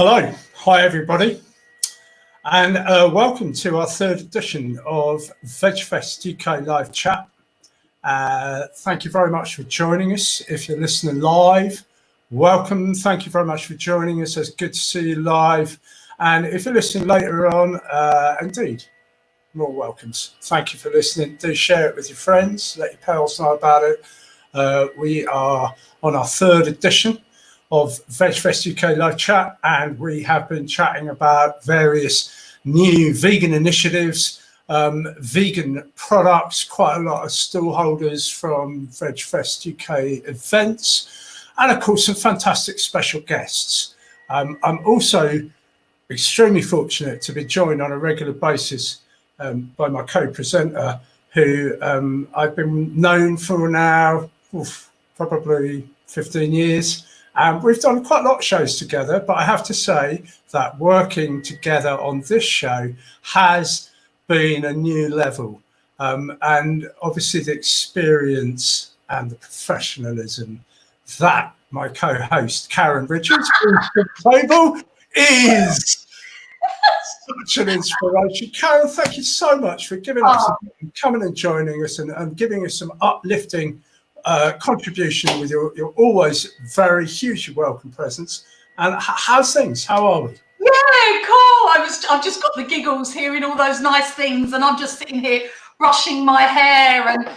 Hello, hi everybody, and welcome to our third edition of VegfestUK Live Chat. Thank you very much for joining us. If you're listening live, welcome. Thank you very much for joining us. It's good to see you live. And if you're listening later on, indeed, more welcomes. Thank you for listening. Do share it with your friends. Let your pals know about it. We are on our third edition of VegfestUK Live Chat, and we have been chatting about various new vegan initiatives, vegan products, quite a lot of stallholders from VegfestUK events, and of course some fantastic special guests. I'm also extremely fortunate to be joined on a regular basis by my co-presenter, who I've been known for now probably 15 years. We've done quite a lot of shows together, but I have to say that working together on this show has been a new level. And obviously the experience and the professionalism that my co-host Karin Ridgers brings to the table is such an inspiration. Karin, thank you so much for giving us coming and joining us and giving us some uplifting contribution with your always very hugely welcome presence. And how's things? How are we? Yeah, cool. I've just got the giggles hearing all those nice things, and I'm just sitting here brushing my hair and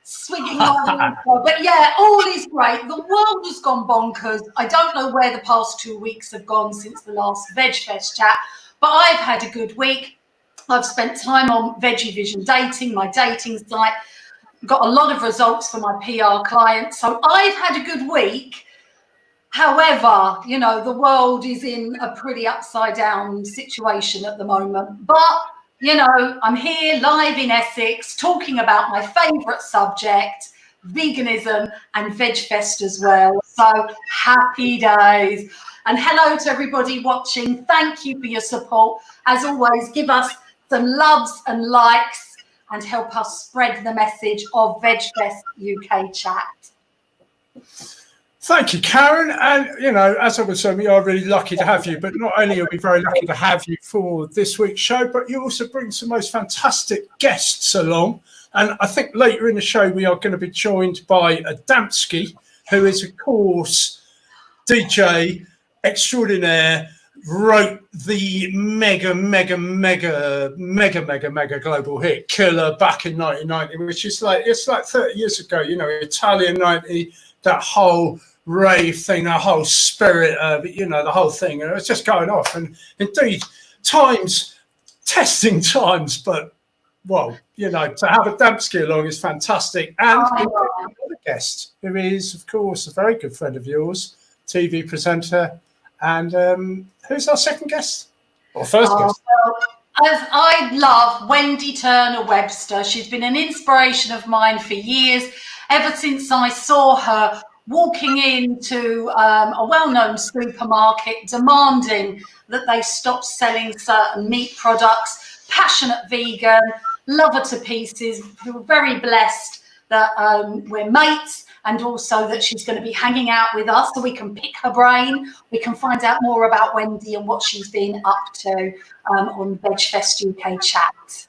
swigging my water. But yeah, all is great. The world has gone bonkers. I don't know where the past 2 weeks have gone since the last VegFest chat, but I've had a good week. I've spent time on Veggie Vision Dating, my dating site. Got a lot of results for my PR clients. So I've had a good week. However, you know, the world is in a pretty upside down situation at the moment. But, you know, I'm here live in Essex talking about my favourite subject, veganism, and VegFest as well. So happy days. And hello to everybody watching. Thank you for your support. As always, give us some loves and likes and help us spread the message of VegfestUK Chat. Thank you, Karin. And, you know, as I was saying, we are really lucky to have you, but not only are we very lucky to have you for this week's show, but you also bring some most fantastic guests along. And I think later in the show, we are going to be joined by Adamski, who is, of course, DJ extraordinaire, wrote the mega global hit Killer back in 1990, which is like, it's like 30 years ago, you know, Italian 90, that whole rave thing, that whole spirit of it, you know, the whole thing, and it was just going off. And indeed, testing times, but well, you know, to have Adamski along is fantastic. And another guest who is, of course, a very good friend of yours, TV presenter. And who's our second guest? Or first guest? Well, as I love Wendy Turner Webster. She's been an inspiration of mine for years, ever since I saw her walking into a well-known supermarket demanding that they stop selling certain meat products, passionate vegan, love her to pieces. We're very blessed that we're mates, and also that she's going to be hanging out with us so we can pick her brain. We can find out more about Wendy and what she's been up to on VegfestUK Chat.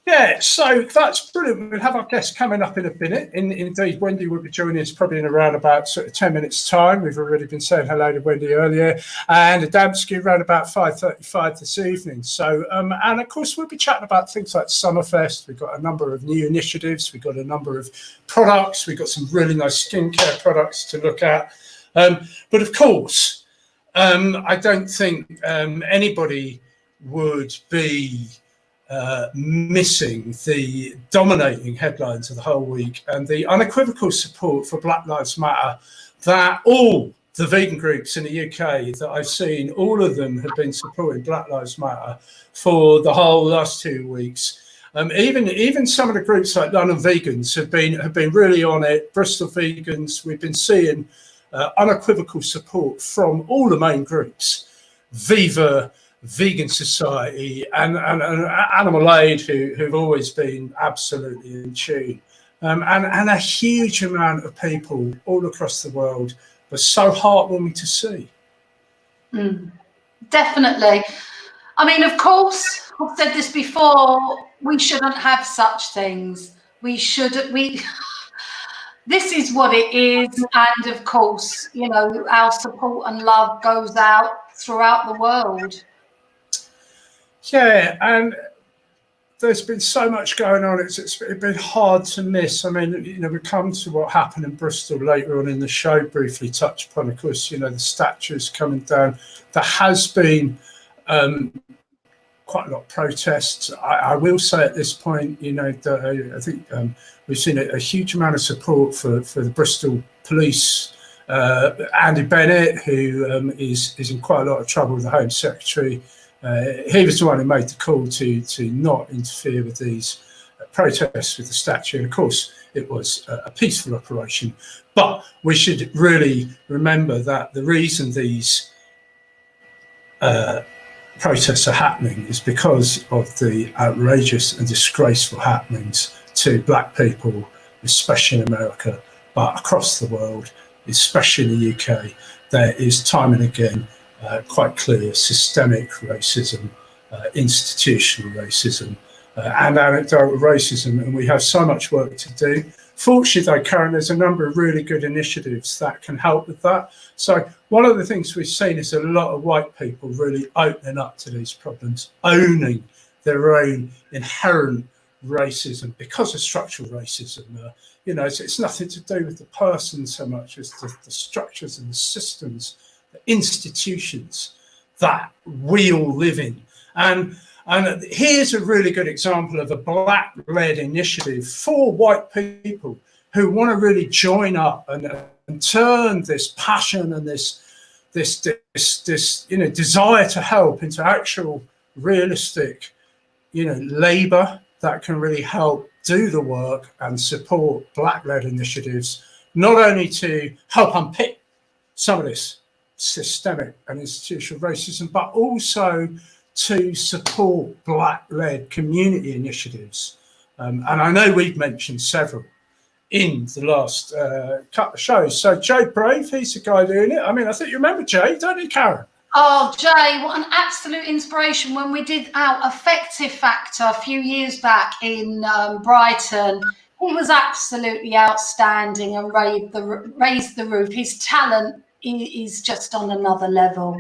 Yeah, so that's brilliant. We'll have our guest coming up in a minute. Indeed, Wendy will be joining us probably in around about sort of 10 minutes' time. We've already been saying hello to Wendy earlier. And Adamski around about 5:35 this evening. So, and of course, we'll be chatting about things like Summerfest. We've got a number of new initiatives. We've got a number of products. We've got some really nice skincare products to look at. But of course, I don't think anybody would be missing the dominating headlines of the whole week and the unequivocal support for Black Lives Matter that all the vegan groups in the UK that I've seen, all of them have been supporting Black Lives Matter for the whole last 2 weeks. Even some of the groups like London Vegans have been really on it. Bristol Vegans, we've been seeing unequivocal support from all the main groups. Viva Vegan Society and Animal Aid, who've always been absolutely in tune, and a huge amount of people all across the world. Was so heartwarming to see. Definitely. I mean, of course, I've said this before, we shouldn't have such things. This is what it is. And of course, you know, our support and love goes out throughout the world. Yeah, and there's been so much going on. It's been hard to miss. I mean, you know, we come to what happened in Bristol later on in the show, briefly touch upon, of course, you know, the statues coming down. There has been quite a lot of protests. I will say at this point, you know, that I think we've seen a huge amount of support for the Bristol police. Andy Bennett, who is in quite a lot of trouble with the Home Secretary. He was the one who made the call to not interfere with these protests with the statue. And of course, it was a peaceful operation. But we should really remember that the reason these protests are happening is because of the outrageous and disgraceful happenings to black people, especially in America, but across the world, especially in the UK. There is time and again quite clear systemic racism, institutional racism, and anecdotal racism, and we have so much work to do. Fortunately, though, Karin, there's a number of really good initiatives that can help with that. So one of the things we've seen is a lot of white people really opening up to these problems, owning their own inherent racism because of structural racism. You know, it's nothing to do with the person so much as the structures and the systems, the institutions that we all live in. And here's a really good example of a black-led initiative for white people who want to really join up and turn this passion and this you know, desire to help into actual realistic, you know, labour that can really help do the work and support black-led initiatives, not only to help unpick some of this systemic and institutional racism, but also to support black-led community initiatives. And I know we've mentioned several in the last couple of shows. So Jay Brave, he's the guy doing it. I mean, I think you remember Jay, don't you, Karin? Oh, Jay, what an absolute inspiration. When we did our Effective Factor a few years back in Brighton, he was absolutely outstanding and raised the roof. His talent is just on another level.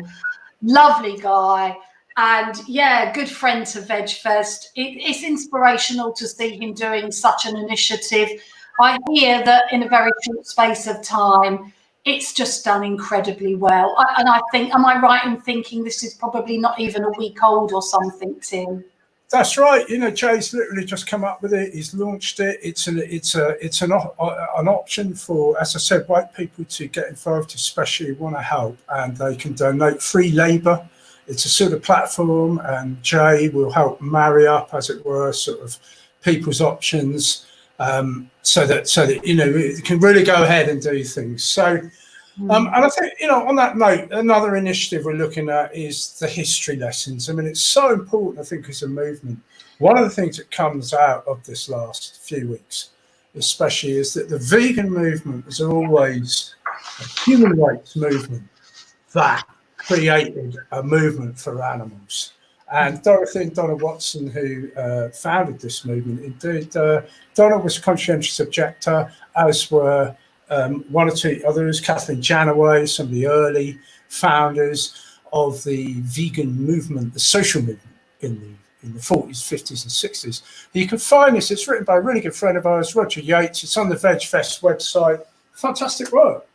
Lovely guy. And yeah, good friend to VegFest. It's inspirational to see him doing such an initiative. I hear that in a very short space of time, it's just done incredibly well. And I think, am I right in thinking this is probably not even a week old or something, Tim? That's right. You know, Jay's literally just come up with it. He's launched it. It's an option for, as I said, white people to get involved, especially want to help, and they can donate free labour. It's a sort of platform, and Jay will help marry up, as it were, sort of people's options, so that you know, it can really go ahead and do things. So, and I think, you know, on that note, another initiative we're looking at is the history lessons. I mean, it's so important, I think, as a movement. One of the things that comes out of this last few weeks, especially, is that the vegan movement was always a human rights movement that created a movement for animals. And Dorothy and Donna Watson, who founded this movement, indeed, Donna was a conscientious objector, as were one or two others, Kathleen Janaway, some of the early founders of the vegan movement, the social movement in the 40s, 50s and 60s. You can find this, it's written by a really good friend of ours, Roger Yates. It's on the VegFest website. Fantastic work.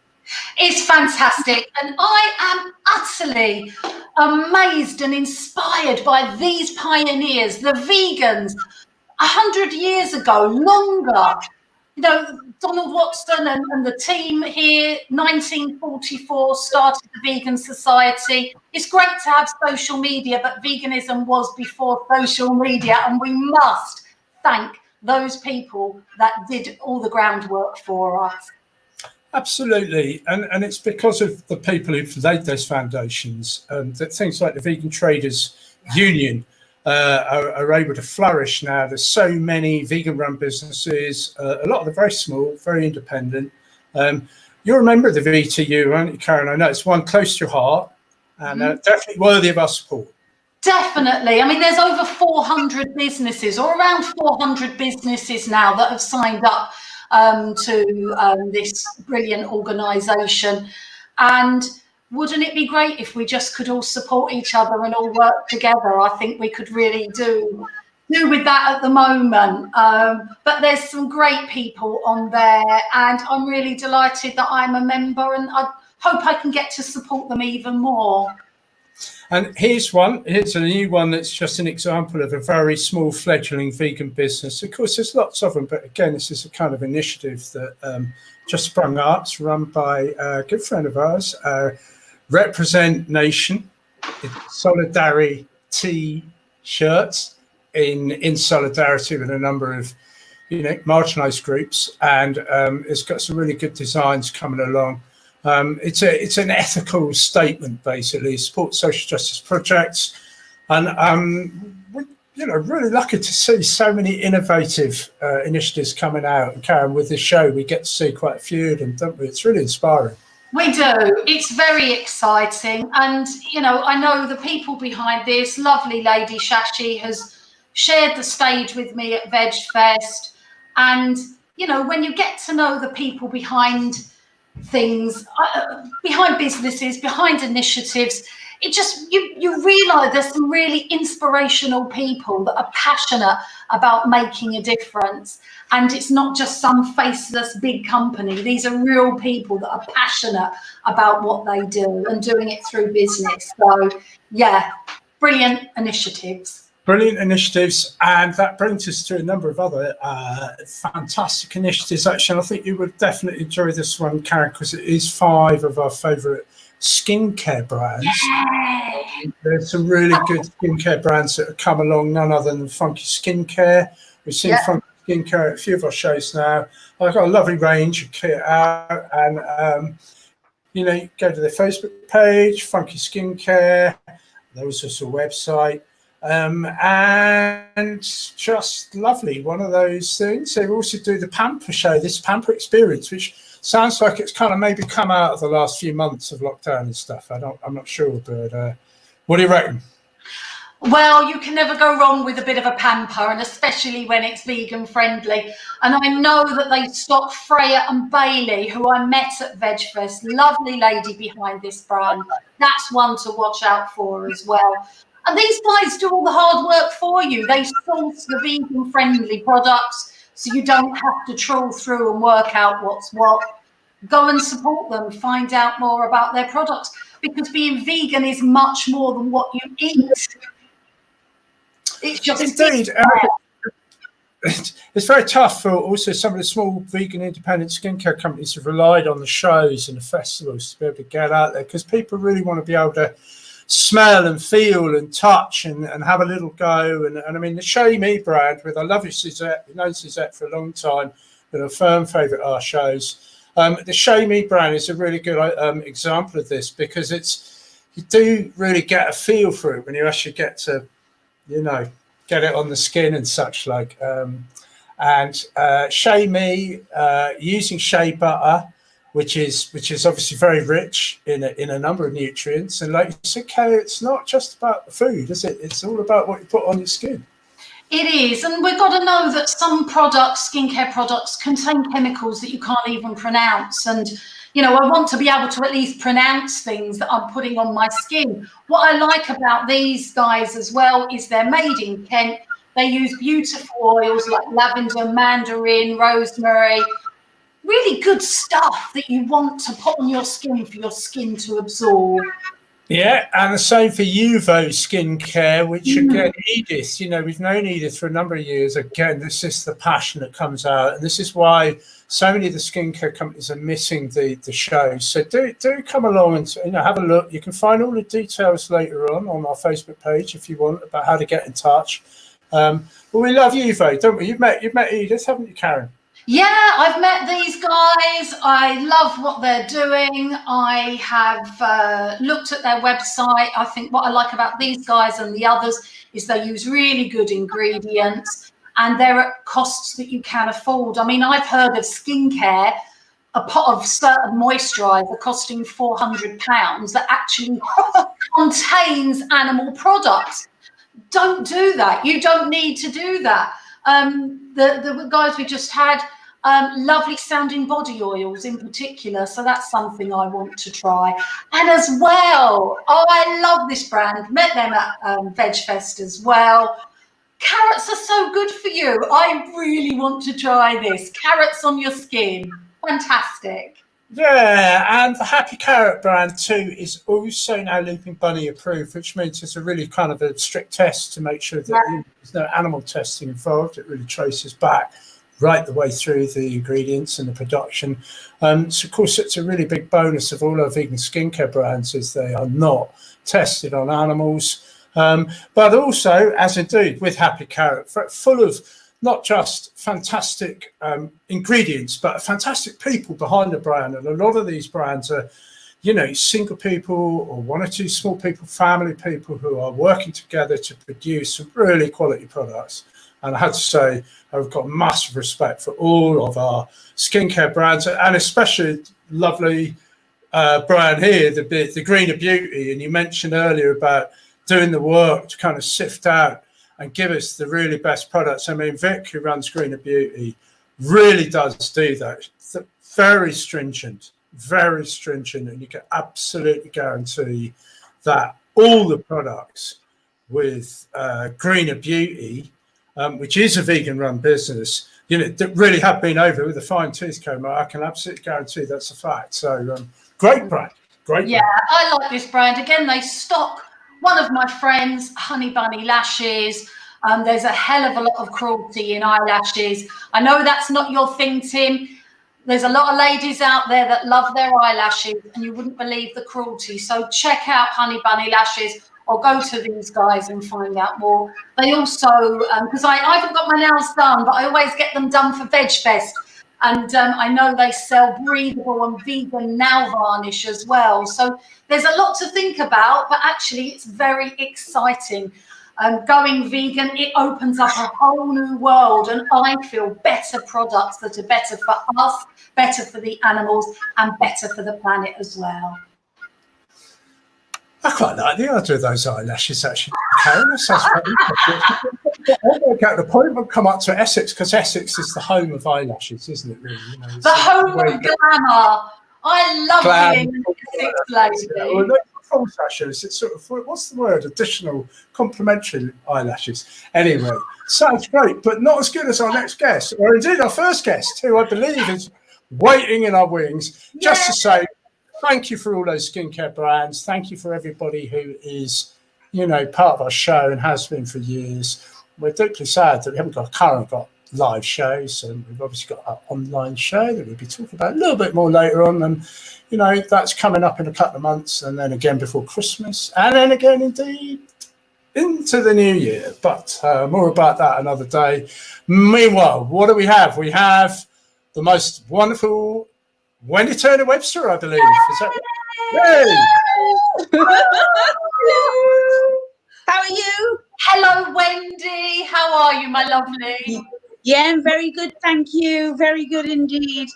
It's fantastic, and I am utterly amazed and inspired by these pioneers, the vegans, 100 years ago, longer. You know, Donald Watson and the team here, 1944, started the Vegan Society. It's great to have social media, but veganism was before social media, and we must thank those people that did all the groundwork for us. Absolutely, and it's because of the people who've laid those foundations that things like the Vegan Traders Union are able to flourish now. There's so many vegan-run businesses, a lot of them very small, very independent. You're a member of the VTU, aren't you, Karin? I know it's one close to your heart. and definitely worthy of our support. Definitely. I mean, there's over 400 businesses, or around 400 businesses now, that have signed up to this brilliant organisation. And wouldn't it be great if we just could all support each other and all work together? I think we could really do with that at the moment. But there's some great people on there, and I'm really delighted that I'm a member, and I hope I can get to support them even more. And here's a new one that's just an example of a very small fledgling vegan business. Of course, there's lots of them, but again, this is a kind of initiative that just sprung up. It's run by a good friend of ours, Represent Nation, Solidarity T-shirts in solidarity with a number of marginalised groups, and it's got some really good designs coming along. It's an ethical statement, basically, support social justice projects, and we're really lucky to see so many innovative initiatives coming out. And Karin, with this show, we get to see quite a few of them, don't we? It's really inspiring. We do. It's very exciting, and I know the people behind this. Lovely lady Shashi has shared the stage with me at VegFest, and when you get to know the people behind things, behind businesses, behind initiatives, it just you realize there's some really inspirational people that are passionate about making a difference, and it's not just some faceless big company. These are real people that are passionate about what they do and doing it through business. So yeah, brilliant initiatives. Brilliant initiatives, and that brings us to a number of other fantastic initiatives. Actually, I think you would definitely enjoy this one, Karin, because it is 5 of our favourite skincare brands. Yay! There's some really good skincare brands that have come along, none other than Funky Skincare. We've seen Funky Skincare at a few of our shows now. I've got a lovely range of kit out, and you go to their Facebook page, Funky Skincare. There's also a website. And just lovely, one of those things. They also do the Pamper show, this Pamper experience, which sounds like it's kind of maybe come out of the last few months of lockdown and stuff. I'm not sure, but what do you reckon? Well, you can never go wrong with a bit of a pamper, and especially when it's vegan friendly. And I know that they stock Freya and Bailey, who I met at VegFest. Lovely lady behind this brand. That's one to watch out for as well. And these guys do all the hard work for you. They source the vegan-friendly products, so you don't have to trawl through and work out what's what. Go and support them. Find out more about their products, because being vegan is much more than what you eat. It's just indeed. It's very tough for also some of the small vegan independent skincare companies who've relied on the shows and the festivals to be able to get out there, because people really want to be able to smell and feel and touch and have a little go. And I mean, the Shea Me brand, with I love you, Suzette, we've known Suzette for a long time, been a firm favourite of our shows. The Shea Me brand is a really good example of this, because you do really get a feel for it when you actually get to, get it on the skin and such like. And Shea Me, using shea butter, which is obviously very rich in a number of nutrients. And like you said, Kay, it's not just about the food, is it? It's all about what you put on your skin. It is, and we've got to know that some products, skincare products, contain chemicals that you can't even pronounce. And, I want to be able to at least pronounce things that I'm putting on my skin. What I like about these guys as well is they're made in Kent. They use beautiful oils like lavender, mandarin, rosemary. Really good stuff that you want to put on your skin for your skin to absorb. Yeah, and the same for Uvo Skincare, which again, Edith, we've known Edith for a number of years. Again, this is the passion that comes out, and this is why so many of the skincare companies are missing the show. So do come along and have a look. You can find all the details later on our Facebook page if you want, about how to get in touch. But we love Uvo, don't we? You've met Edith, haven't you, Karin? Yeah, I've met these guys. I love what they're doing. I have looked at their website. I think what I like about these guys and the others is they use really good ingredients, and they're at costs that you can afford. I mean, I've heard of skincare a pot of certain moisturiser costing £400 that actually contains animal products. Don't do that. You don't need to do that. The guys we just had, lovely sounding body oils in particular. So that's something I want to try. And as well, oh, I love this brand. Met them at VegFest as well. Carrots are so good for you. I really want to try this. Carrots on your skin. Fantastic. Yeah, and the Happy Carrot brand too is also now Leaping Bunny approved, which means it's a really kind of a strict test to make sure that there's no animal testing involved. It really traces back right the way through the ingredients and the production. So of course, it's a really big bonus of all our vegan skincare brands is they are not tested on animals. But also, as indeed with Happy Carrot, full of not just fantastic ingredients, but fantastic people behind the brand. And a lot of these brands are, you know, single people or one or two small people, family people who are working together to produce some really quality products. And I had to say, I've got massive respect for all of our skincare brands, and especially lovely brand here, the Greener Beauty. And you mentioned earlier about doing the work to kind of sift out and give us the really best products. I mean, Vic, who runs Greener Beauty, really does do that. It's very stringent, and you can absolutely guarantee that all the products with Greener Beauty, which is a vegan-run business, you know, that really have been over with a fine-tooth comb. I can absolutely guarantee that's a fact. So, great brand, great. Yeah, brand. I like this brand. Again, they stock one of my friends, Honey Bunny lashes. There's a hell of a lot of cruelty in eyelashes. I know that's not your thing, Tim. There's a lot of ladies out there that love their eyelashes, and you wouldn't believe the cruelty. So check out Honey Bunny lashes, or go to these guys and find out more. They also, because I haven't got my nails done, but I always get them done for VegFest. And I know they sell breathable and vegan nail varnish as well. So there's a lot to think about, but actually it's very exciting. Going vegan, it opens up a whole new world, and I feel better products that are better for us, better for the animals, and better for the planet as well. I quite like the idea of those eyelashes, actually, Karin. That sounds very interesting. I'll get the point, we'll come up to Essex, because Essex is the home of eyelashes, isn't it, really? You know, the home of glamour. I love being an Essex lady. Yeah, well, false lashes, it's sort of, what's the word? Additional complementary eyelashes. Anyway, sounds great, but not as good as our next guest, or indeed our first guest, who I believe is waiting in our wings. Yeah. Just to say, thank you for all those skincare brands. Thank you for everybody who is, you know, part of our show and has been for years. We're deeply sad that we haven't got live shows, and we've obviously got our online show that we'll be talking about a little bit more later on. And, you know, that's coming up in a couple of months, and then again before Christmas, and then again, indeed, into the new year. But more about that another day. Meanwhile, what do we have? We have the most wonderful Wendy Turner Webster, I believe. Is that Hello. How are you? Hello, Wendy. How are you, my lovely? Yeah, I'm very good, thank you. Very good indeed.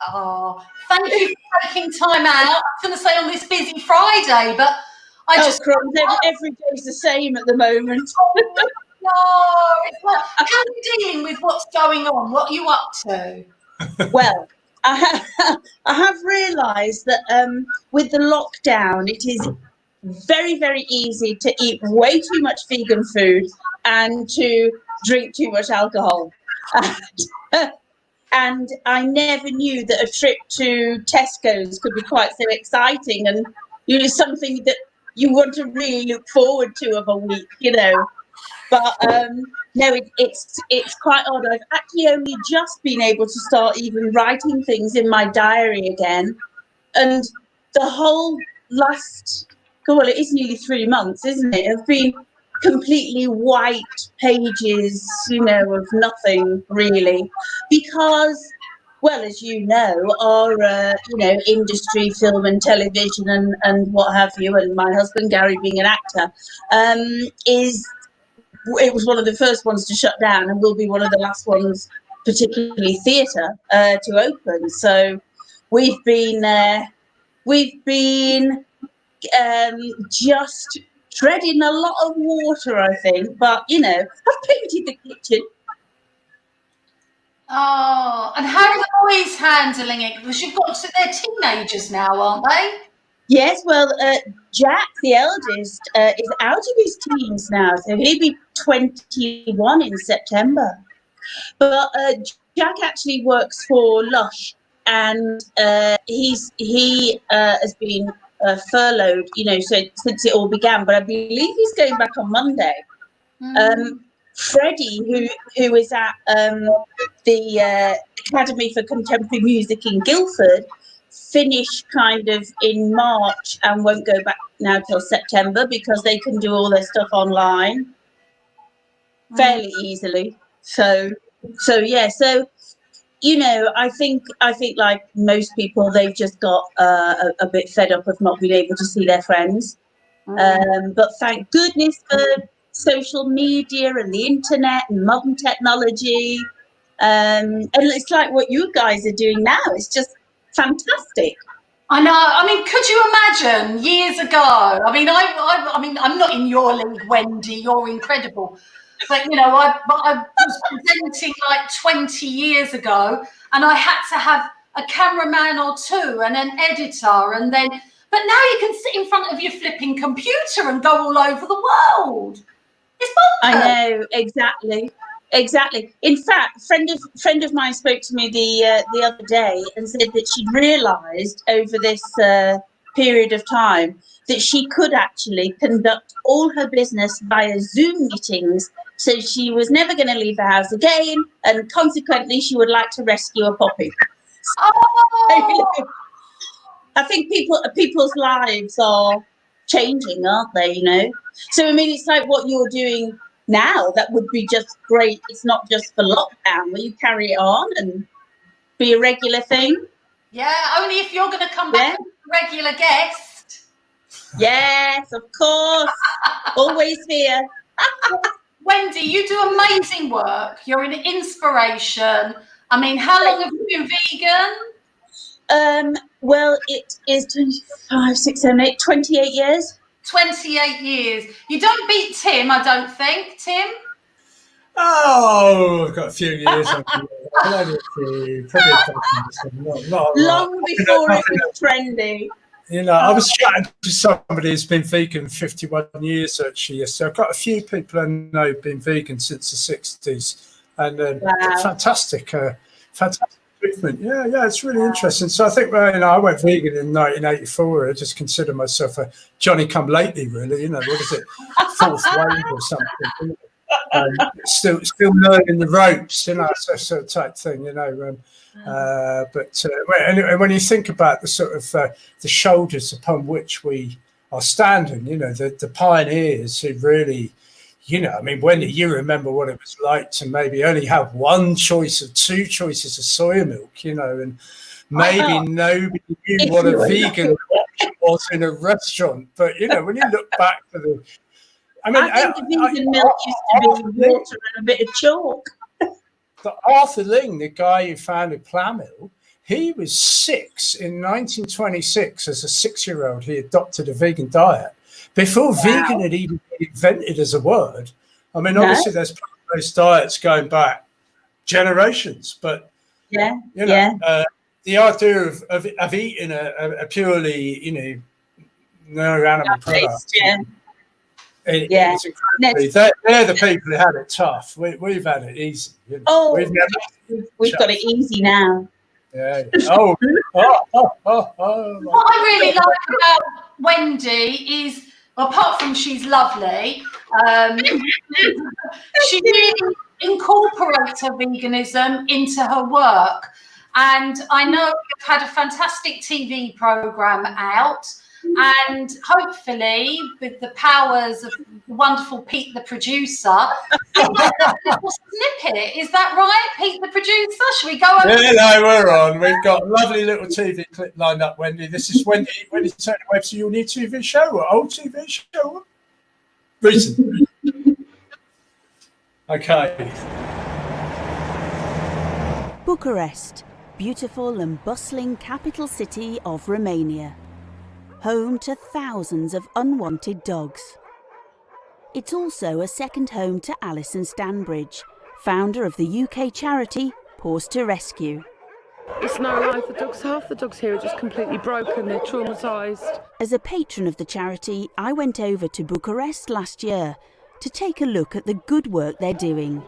Oh, thank you for taking time out. I was going to say on this busy Friday, but I just... every day's the same at the moment. Oh, no. How are you dealing with what's going on? What are you up to? Well, I have realised that with the lockdown, it is very, very easy to eat way too much vegan food and to drink too much alcohol. And I never knew that a trip to Tesco's could be quite so exciting, and you know, something that you want to really look forward to of a week, you know. But no, it's quite odd. I've actually only just been able to start even writing things in my diary again, and the whole last, well, it is nearly 3 months, isn't it? Have been completely white pages, you know, of nothing really, because, well, as you know, our you know, industry, film and television and what have you, and my husband Gary being an actor, it was one of the first ones to shut down and will be one of the last ones, particularly theatre, to open. So we've been just treading a lot of water, I think. But you know, I've painted the kitchen. Oh, and how are the boys handling it? Because they're teenagers now, aren't they? Yes, well, Jack, the eldest, is out of his teens now, so he'll be 21 in September. But Jack actually works for Lush, and he has been furloughed, you know, so since it all began. But I believe he's going back on Monday. Freddie, who is at the Academy for Contemporary Music in Guildford, finished kind of in March and won't go back now till September because they can do all their stuff online fairly easily. So yeah, so you know, I think like most people, they've just got a bit fed up of not being able to see their friends. But thank goodness for social media and the internet and modern technology. And it's like what you guys are doing now. It's just fantastic. I know. I mean, could you imagine years ago? I mean, I mean, I'm not in your league, Wendy. You're incredible. But, you know, I was presenting like 20 years ago, and I had to have a cameraman or two and an editor. And then, but now you can sit in front of your flipping computer and go all over the world. It's bonkers. I know, exactly. Exactly. In fact, a friend of mine spoke to me the other day and said that she'd realised over this period of time that she could actually conduct all her business via Zoom meetings. So she was never going to leave the house again, and consequently, she would like to rescue a puppy. Oh. I think people's lives are changing, aren't they? You know. So I mean, it's like what you're doing now. That would be just great. It's not just for lockdown, where you carry it on and be a regular thing. Yeah, only if you're going to come back as a regular guest. Yes, of course. Always here. Wendy, you do amazing work. You're an inspiration. I mean, how long have you been vegan? Well, it is 25, 6, 7, 8, 28 years. 28 years. You don't beat Tim, I don't think. Tim? Oh, I've got a few years. Probably a couple, not a lot. Long before it was trendy. You know, I was chatting to somebody who's been vegan 51 years actually. So I've got a few people I know who've been vegan since the 60s, and fantastic movement. Yeah, it's really interesting. So I think, well, you know, I went vegan in 1984. I just consider myself a Johnny come lately, really. You know, what is it, fourth wave or something? Still learning the ropes, you know, sort of type thing, you know. But anyway, when you think about the sort of the shoulders upon which we are standing, you know, the pioneers who really, you know, I mean, Wendy, you remember what it was like to maybe only have one choice or two choices of soya milk, you know, and maybe nobody knew what a vegan was in a restaurant. But, you know, when you look back to the, I think the vegan milk used to be water and a bit of chalk. But Arthur Ling, the guy who founded Plammill, he was 6 in 1926 as a 6-year-old. He adopted a vegan diet before vegan had even been invented as a word. I mean, obviously, there's those diets going back generations, but you know, the idea of eating a purely, you know, no animal product. It's incredibly. They're the people who had it tough. We've had it easy. You know? We've got it easy now. Yeah. What I really like about Wendy is, apart from she's lovely, she really incorporates her veganism into her work. And I know you've had a fantastic TV program out. And hopefully, with the powers of the wonderful Pete, the producer, a little snippet. Is that right, Pete, the producer? Should we go over? Yeah, no, we're on. We've got a lovely little TV clip lined up, Wendy. This is Wendy Turner Webster, your new TV show or old TV show? Recent. Okay. Bucharest. beautiful and bustling capital city of Romania, home to thousands of unwanted dogs. It's also a second home to Alison Stanbridge, founder of the UK charity Paws to Rescue. It's no life for dogs. Half the dogs here are just completely broken. They're traumatised. As a patron of the charity, I went over to Bucharest last year to take a look at the good work they're doing.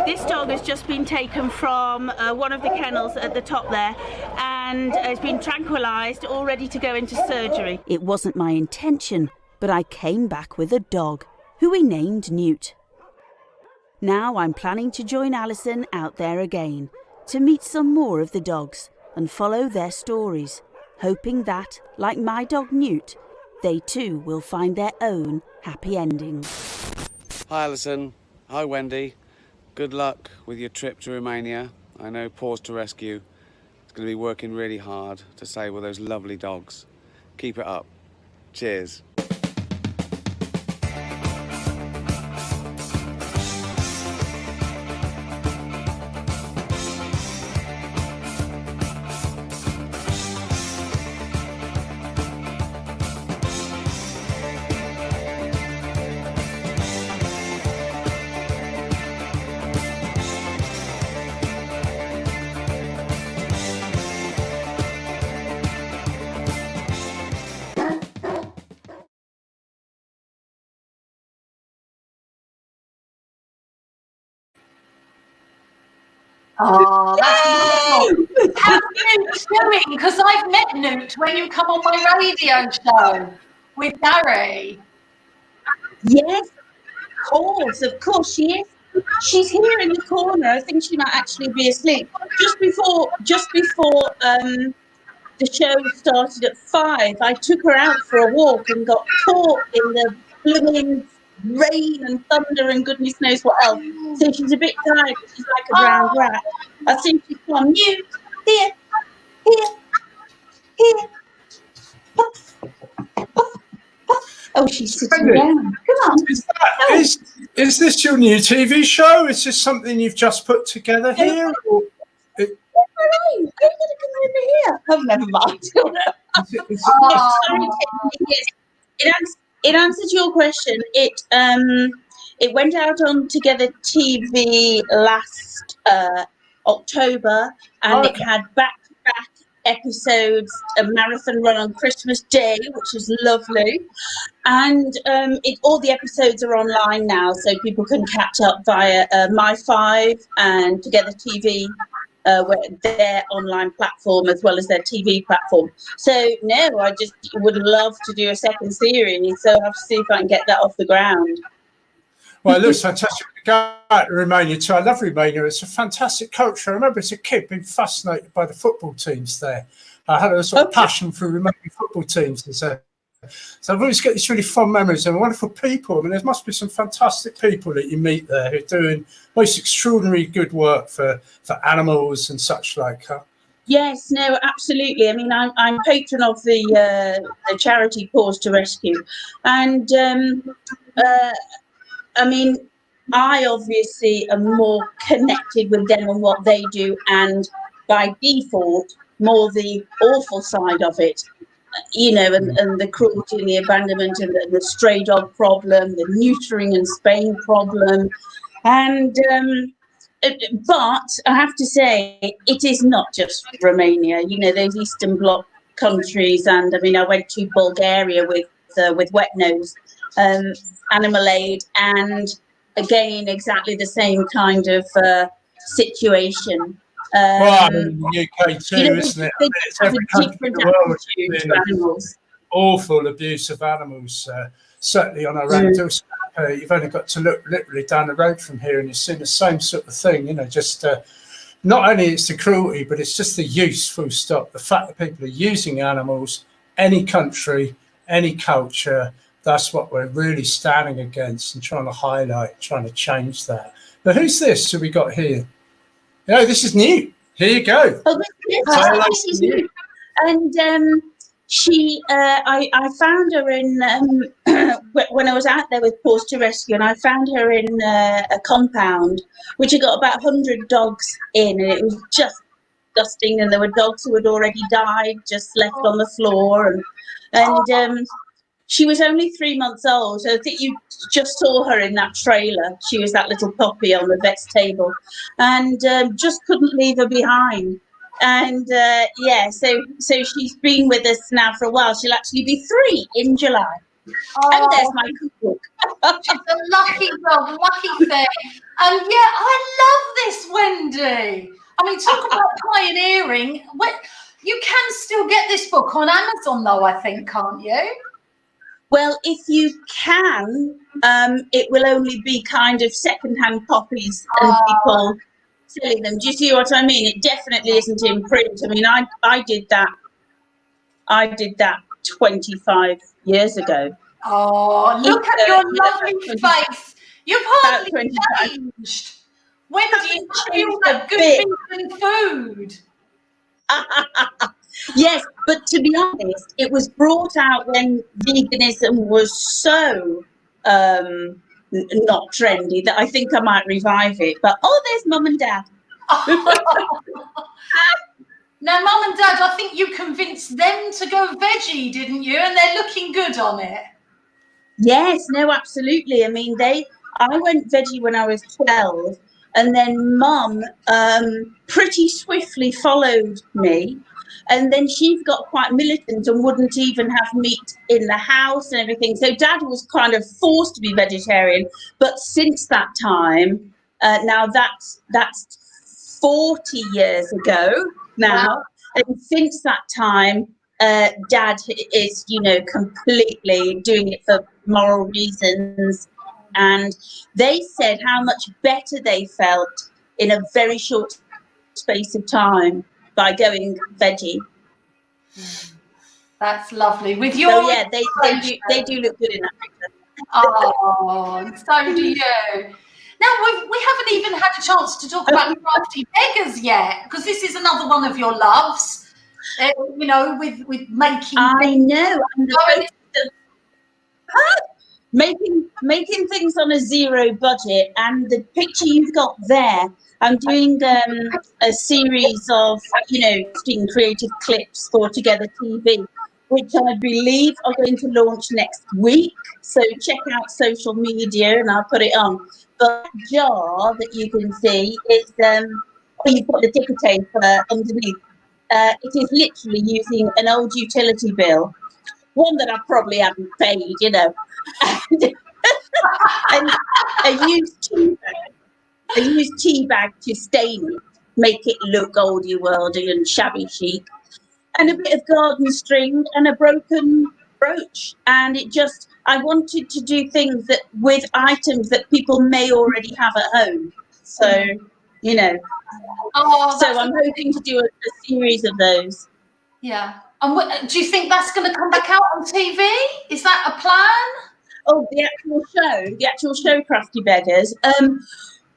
This dog has just been taken from one of the kennels at the top there and has been tranquilised, all ready to go into surgery. It wasn't my intention, but I came back with a dog, who we named Newt. Now I'm planning to join Alison out there again, to meet some more of the dogs and follow their stories, hoping that, like my dog Newt, they too will find their own happy ending. Hi Alison, hi Wendy. Good luck with your trip to Romania. I know Paws to Rescue is going to be working really hard to save all those lovely dogs. Keep it up. Cheers. Oh, that's wonderful. How's Newt doing? Because I've met Newt when you come on my radio show with Gary. Yes, of course she is. She's here in the corner. I think she might actually be asleep. Just before the show started at 5, I took her out for a walk and got caught in the blooming rain and thunder and goodness knows what else. So she's a bit tired. She's like a brown rat. I think she's gone, Newt, here. Oh, she's sitting down. Come on. Is this your new TV show? Is this something you've just put together here? Or I'm going to come over here. Oh, never mind. Sorry, yes. It answers your question. It went out on Together TV last October, and it had back-to-back episodes, a marathon run on Christmas Day, which is lovely. And all the episodes are online now, so people can catch up via My5 and Together TV, their online platform as well as their TV platform. So no, I just would love to do a second series, so I have to see if I can get that off the ground. Well, it looks fantastic. Go out to Romania too. I love Romania. It's a fantastic culture. I remember as a kid being fascinated by the football teams there. I had a sort of passion for Romanian football teams. So I've always got these really fond memories and wonderful people. I mean, there must be some fantastic people that you meet there who are doing most extraordinary good work for animals and such like. Huh? Yes, no, absolutely. I mean, I'm patron of the charity Paws to Rescue, and I mean, I obviously am more connected with them and what they do, and by default, more the awful side of it, you know, and the cruelty and the abandonment and the stray dog problem, the neutering and spaying problem. And but I have to say, it is not just Romania, you know, those Eastern Bloc countries. And I mean, I went to Bulgaria with Wet Nose, Animal Aid, and again, exactly the same kind of situation. Well, in the UK too, you know, isn't it? I mean, it's every country in the world which has been awful abuse of animals. Certainly on our own doorstep, you've only got to look literally down the road from here and you've seen the same sort of thing, you know, just not only it's the cruelty, but it's just the use, full stop. The fact that people are using animals, any country, any culture, that's what we're really standing against and trying to highlight, trying to change that. But who's this who we got here? No, this is new. Here you go. Oh, this is new. And she, I found her in, when I was out there with Paws to Rescue, and I found her in a compound, which had got about 100 dogs in, and it was just disgusting, and there were dogs who had already died, just left on the floor, and she was only 3 months old. So I think you just saw her in that trailer. She was that little puppy on the vet's table, and just couldn't leave her behind. And so she's been with us now for a while. She'll actually be 3 in July. And there's my cookbook. She's a lucky dog, lucky thing. And yeah, I love this, Wendy. I mean, talk about pioneering. You can still get this book on Amazon, though, I think, can't you? Well, if you can, it will only be kind of second-hand copies and people selling them. Do you see what I mean? It definitely isn't in print. I mean, I did that. I did that 25 years ago. Oh, look at your lovely face. You've hardly changed. When do you feel that good vegan food? Yes, but to be honest, it was brought out when veganism was so not trendy that I think I might revive it. But there's Mum and Dad. Now, Mum and Dad, I think you convinced them to go veggie, didn't you? And they're looking good on it. Yes, no, absolutely. I mean, I went veggie when I was 12, and then Mum pretty swiftly followed me. And then she's got quite militant and wouldn't even have meat in the house and everything. So Dad was kind of forced to be vegetarian. But since that time, now that's 40 years ago now. Wow. And since that time, Dad is, completely doing it for moral reasons. And they said how much better they felt in a very short space of time by going veggie. That's lovely. With your they do look good in that picture. Oh, so do you. Now we haven't even had a chance to talk about Crafty Beggars yet, because this is another one of your loves. With making. I know. Making things on a zero budget, and the picture you've got there. I'm doing a series of, creative clips for Together TV, which I believe are going to launch next week. So check out social media and I'll put it on. But the jar that you can see is, you've got the ticker tape underneath. It is literally using an old utility bill, one that I probably haven't paid, and a used tea bag to stain it, make it look oldie worldy and shabby chic, and a bit of garden string and a broken brooch. And I wanted to do things that with items that people may already have at home. So, so I'm hoping to do a series of those. Yeah. And do you think that's going to come back out on TV? Is that a plan? Oh, the actual show, Crafty Beggars.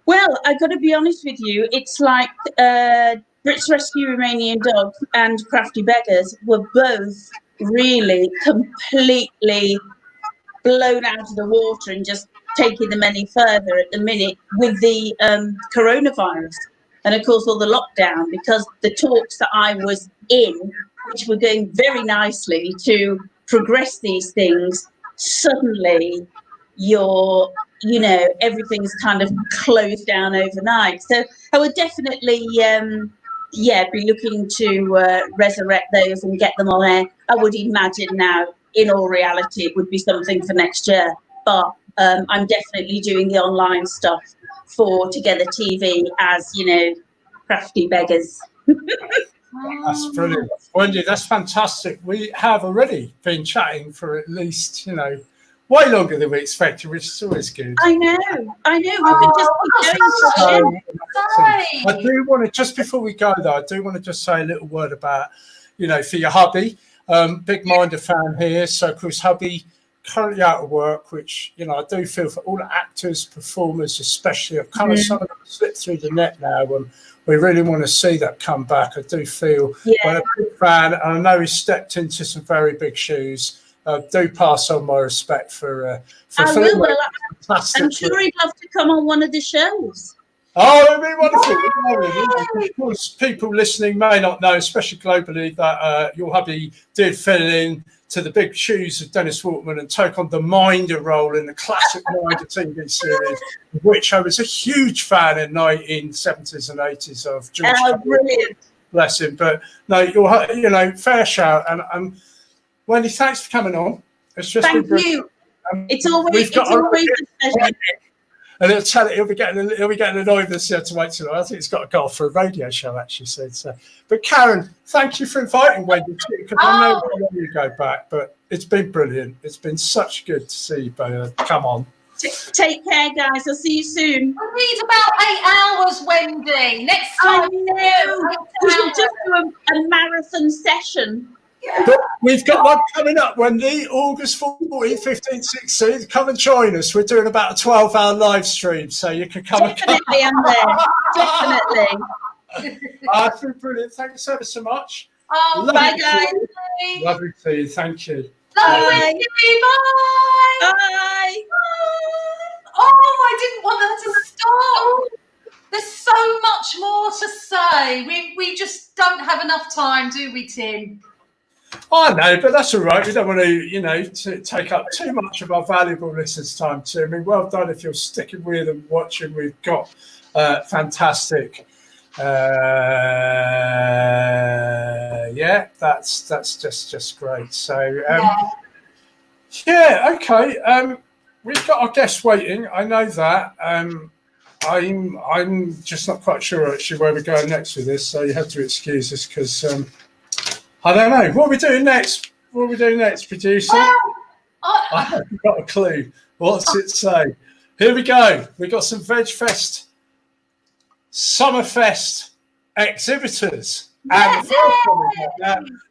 Well, I got to be honest with you. It's like Brits Rescue Romanian Dogs and Crafty Beggars were both really completely blown out of the water and just taking them any further at the minute with the coronavirus. And of course, all the lockdown, because the talks that I was in, which were going very nicely to progress these things, suddenly everything's kind of closed down overnight. So I would definitely, be looking to resurrect those and get them on air. I would imagine now, in all reality, it would be something for next year. But I'm definitely doing the online stuff for Together TV as, Crafty Beggars. That's brilliant. Wendy, that's fantastic. We have already been chatting for at least, way longer than we expected, which is always good. I know. We could just keep going. I do want to, just before we go though, I do want to just say a little word about, for your hubby. Big Minder fan here. So of course, hubby currently out of work, which, I do feel for all the actors, performers, especially, I've kind of some of them slipped through the net now, and we really want to see that come back. I do feel I'm a big fan, and I know he's stepped into some very big shoes. Do pass on my respect for I will. Well, I'm sure he'd love to come on one of the shows. Oh, it'd be wonderful. Of course, people listening may not know, especially globally, that your hubby did fill in to the big shoes of Dennis Waterman and take on the Minder role in the classic Minder TV series, which I was a huge fan in 1970s and 80s of. George Brilliant. Bless him. But no, fair shout. And Wendy, thanks for coming on. It's just Thank you. It's always a pleasure. And he'll be getting annoyed with us to wait till I think he's got to go off for a radio show actually soon. So, but Karin, thank you for inviting Wendy too, because I know when you go back, but it's been brilliant. It's been such good to see you both. Come on. Take care, guys. I'll see you soon. I need about 8 hours, Wendy. Next time. We should just do a marathon session. But we've got one coming up, Wendy, August 14th, 15th, 16th. Come and join us. We're doing about a 12-hour live stream, so you can come. Definitely, I'm there. Definitely. It's been brilliant. Thanks ever so much. Oh, bye, guys. Lovely to see you. Thank you. Bye. Bye. Bye. Oh, I didn't want her to stop. There's so much more to say. We just don't have enough time, do we, Tim? I know, but that's all right. We don't want to, take up too much of our valuable listeners' time too. I mean, well done if you're sticking with and watching. We've got fantastic. That's just great. So okay. We've got our guests waiting. I know that. I'm just not quite sure actually where we're going next with this. So you have to excuse us because. I don't know. What are we doing next? Producer? I haven't got a clue. What's it say? Here we go. We got some VegFest, Summerfest exhibitors. And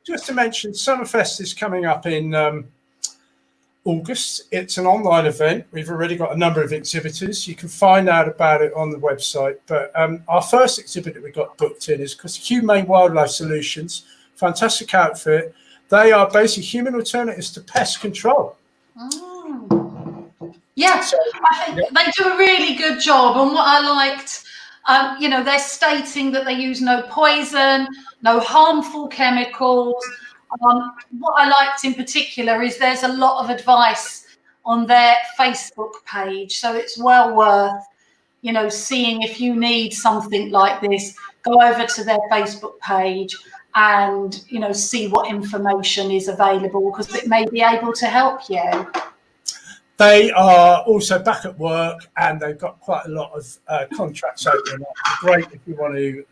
just to mention, Summerfest is coming up in August. It's an online event. We've already got a number of exhibitors. You can find out about it on the website. But our first exhibit that we got booked in is called Humane Wildlife Solutions. Fantastic outfit. They are basically human alternatives to pest control. Yeah, I think they do a really good job. And what I liked, they're stating that they use no poison, no harmful chemicals. What I liked in particular is there's a lot of advice on their Facebook page. So it's well worth, seeing if you need something like this, go over to their Facebook page and see what information is available because it may be able to help you. They are also back at work and they've got quite a lot of contracts opening up. Great if you want to,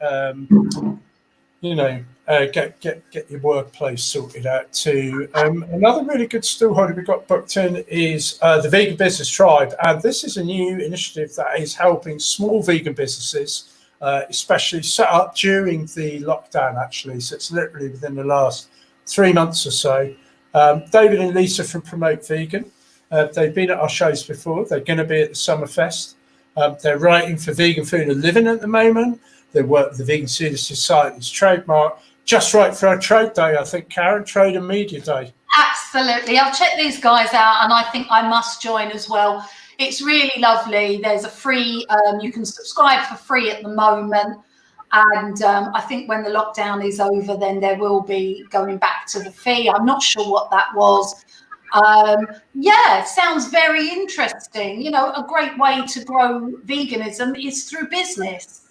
get your workplace sorted out too. Another really good stallholder we got booked in is the Vegan Business Tribe, and this is a new initiative that is helping small vegan businesses. Especially set up during the lockdown, actually. So it's literally within the last 3 months or so. David and Lisa from Promote Vegan. They've been at our shows before. They're going to be at the Summerfest. They're writing for Vegan Food and Living at the moment. They work with the Vegan Seed Society's trademark. Just right for our trade day, I think, Karin, Trade and Media Day. Absolutely. I've checked these guys out and I think I must join as well. It's really lovely. There's a free, you can subscribe for free at the moment. And I think when the lockdown is over, then there will be going back to the fee. I'm not sure what that was. It sounds very interesting. A great way to grow veganism is through business.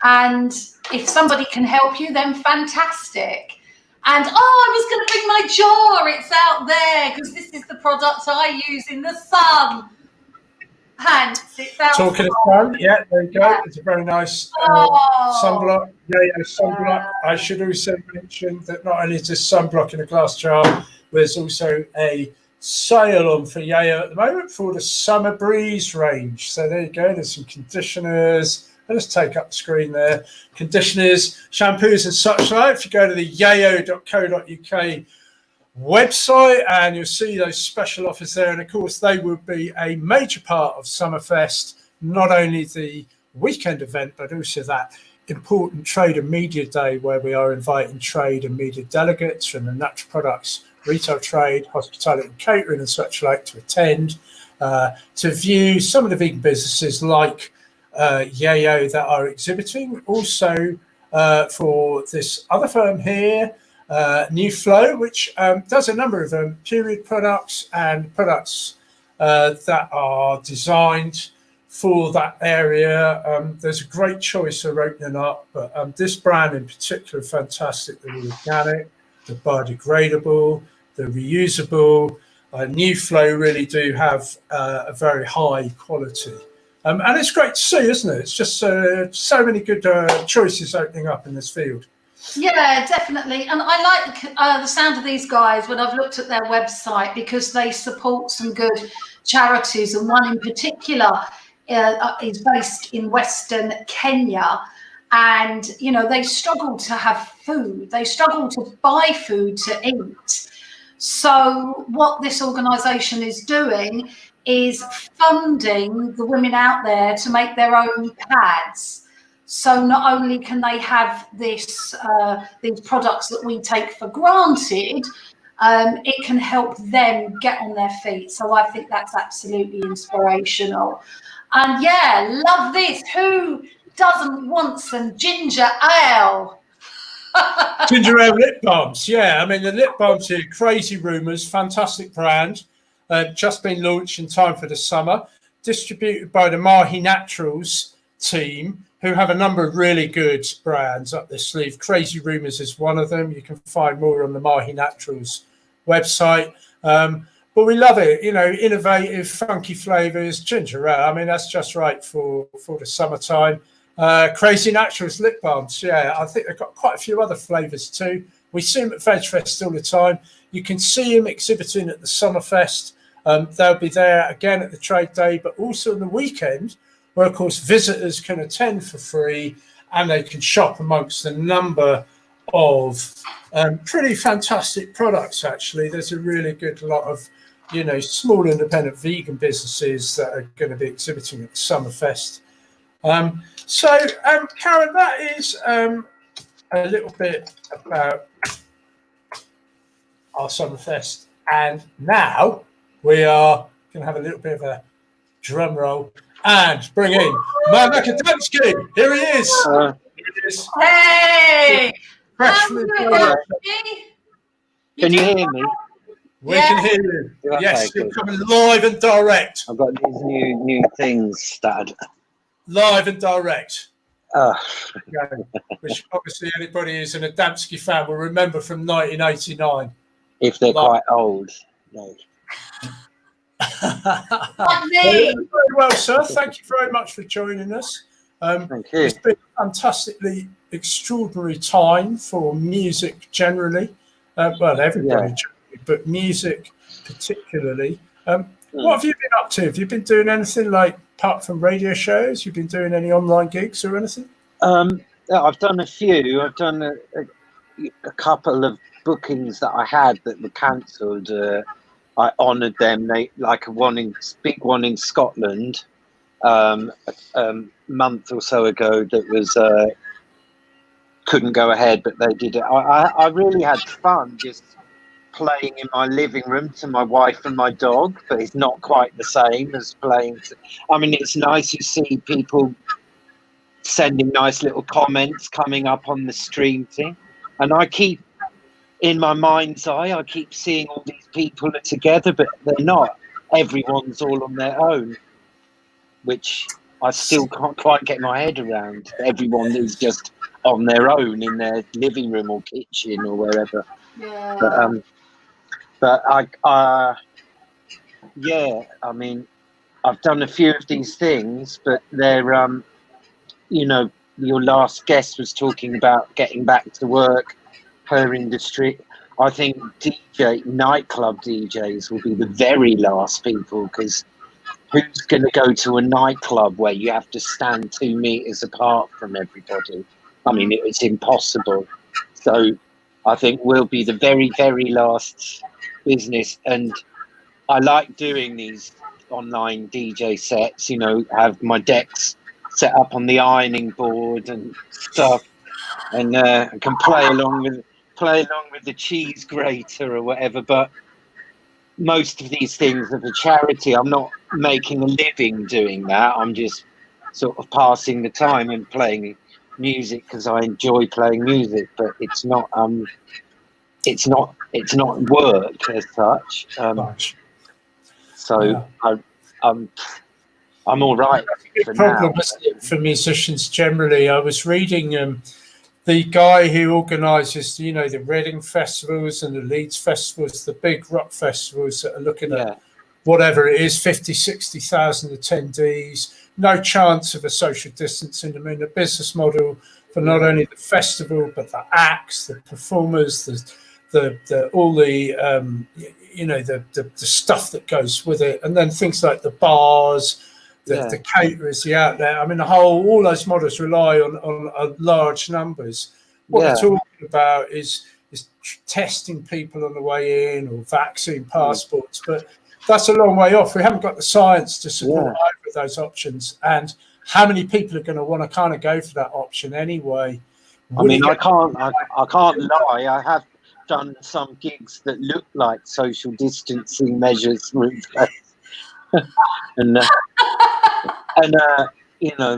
And if somebody can help you, then fantastic. And, I was going to bring my jar. It's out there because this is the product I use in the sun. Pants. Talking of sun, there you go. Yeah. It's a very nice sunblock. Sunblock. I should also mention that not only is this sunblock in a glass jar, there's also a sale on for Yayo at the moment for the Summer Breeze range. So there you go. There's some conditioners. I'll just take up the screen there. Conditioners, shampoos and such like. If you go to the yayo.co.uk website and you'll see those special offers there, and of course they will be a major part of Summerfest, not only the weekend event but also that important trade and media day where we are inviting trade and media delegates from the natural products, retail trade, hospitality and catering and such like to attend to view some of the vegan businesses like Yayo that are exhibiting. Also for this other firm here, New Flow, which does a number of period products and products that are designed for that area. There's a great choice of opening up, but this brand in particular, fantastic. The organic, the biodegradable, the reusable. New Flow really do have a very high quality. And it's great to see, isn't it? It's just so many good choices opening up in this field. Yeah, definitely. And I like the sound of these guys when I've looked at their website, because they support some good charities. And one in particular is based in Western Kenya. And, you know, they struggle to have food. They struggle to buy food to eat. So what this organisation is doing is funding the women out there to make their own pads. So not only can they have this these products that we take for granted, it can help them get on their feet. So I think that's absolutely inspirational. And yeah, love this. Who doesn't want some ginger ale? Ginger ale lip balms, yeah. I mean, the lip balms here, Crazy Rumours, fantastic brand. Just been launched in time for the summer. Distributed by the Mahi Naturals team, who have a number of really good brands up their sleeve. Crazy Rumours is one of them. You can find more on the Mahi Naturals website. But we love it, you know, innovative, funky flavours, ginger ale. I mean, that's just right for the summertime. Crazy Naturals lip balms, yeah. I think they've got quite a few other flavours too. We see them at VegFest all the time. You can see them exhibiting at the Summerfest. They'll be there again at the trade day, but also on the weekend, where of course visitors can attend for free and they can shop amongst a number of pretty fantastic products. Actually, there's a really good lot of, you know, small independent vegan businesses that are going to be exhibiting at the Summerfest. So Karin, that is a little bit about our Summerfest, and now we are going to have a little bit of a drum roll and bring in Adamski. Here he is. Here he is. Hey! Can you hear me? We can hear you. Okay, yes, good. you're coming live and direct. I've got these new things started. Live and direct. Oh. Which obviously anybody who's an Adamski fan will remember from 1989. If they're quite old. No. Very well, sir. Thank you very much for joining us. Thank you. It's been a fantastically extraordinary time for music generally. Well, everybody generally, but music particularly. What have you been up to? Have you been doing anything, like, apart from radio shows? You've been doing any online gigs or anything? I've done a few. I've done a couple of bookings that I had that were cancelled. I honoured them. They like big one in Scotland a month or so ago that was couldn't go ahead, but they did it. I really had fun just playing in my living room to my wife and my dog, but it's not quite the same as playing. I mean, it's nice to see people sending nice little comments coming up on the stream thing, and I keep in my mind's eye, I keep seeing all these people are together, but they're not. Everyone's all on their own, which I still can't quite get my head around. Everyone is just on their own in their living room or kitchen or wherever. Yeah. But yeah, I mean, I've done a few of these things, but they're, you know, your last guest was talking about getting back to work, her industry. I think nightclub DJs will be the very last people, because who's going to go to a nightclub where you have to stand 2 meters apart from everybody? I mean, it's impossible. So I think we'll be the very, very last business. And I like doing these online DJ sets, you know, have my decks set up on the ironing board and stuff, and I can play along with the cheese grater or whatever. But most of these things are for charity. I'm not making a living doing that. I'm just sort of passing the time and playing music because I enjoy playing music, but it's not work as such. So Yeah. I'm all right It's for a problem, now. isn't it, for musicians generally? I was reading the guy who organises, the Reading festivals and the Leeds festivals, the big rock festivals that are looking at whatever it is, 50, 60,000 attendees, no chance of a social distancing. I mean, the business model for not only the festival, but the acts, the performers, all the the stuff that goes with it, and then things like the bars, the caterers, the outlet. I mean, all those models rely on large numbers. What they're talking about is testing people on the way in, or vaccine passports, but that's a long way off. We haven't got the science to support either of those options, and how many people are going to want to kind of go for that option anyway? I mean, I can't lie. I have done some gigs that look like social distancing measures were in place. and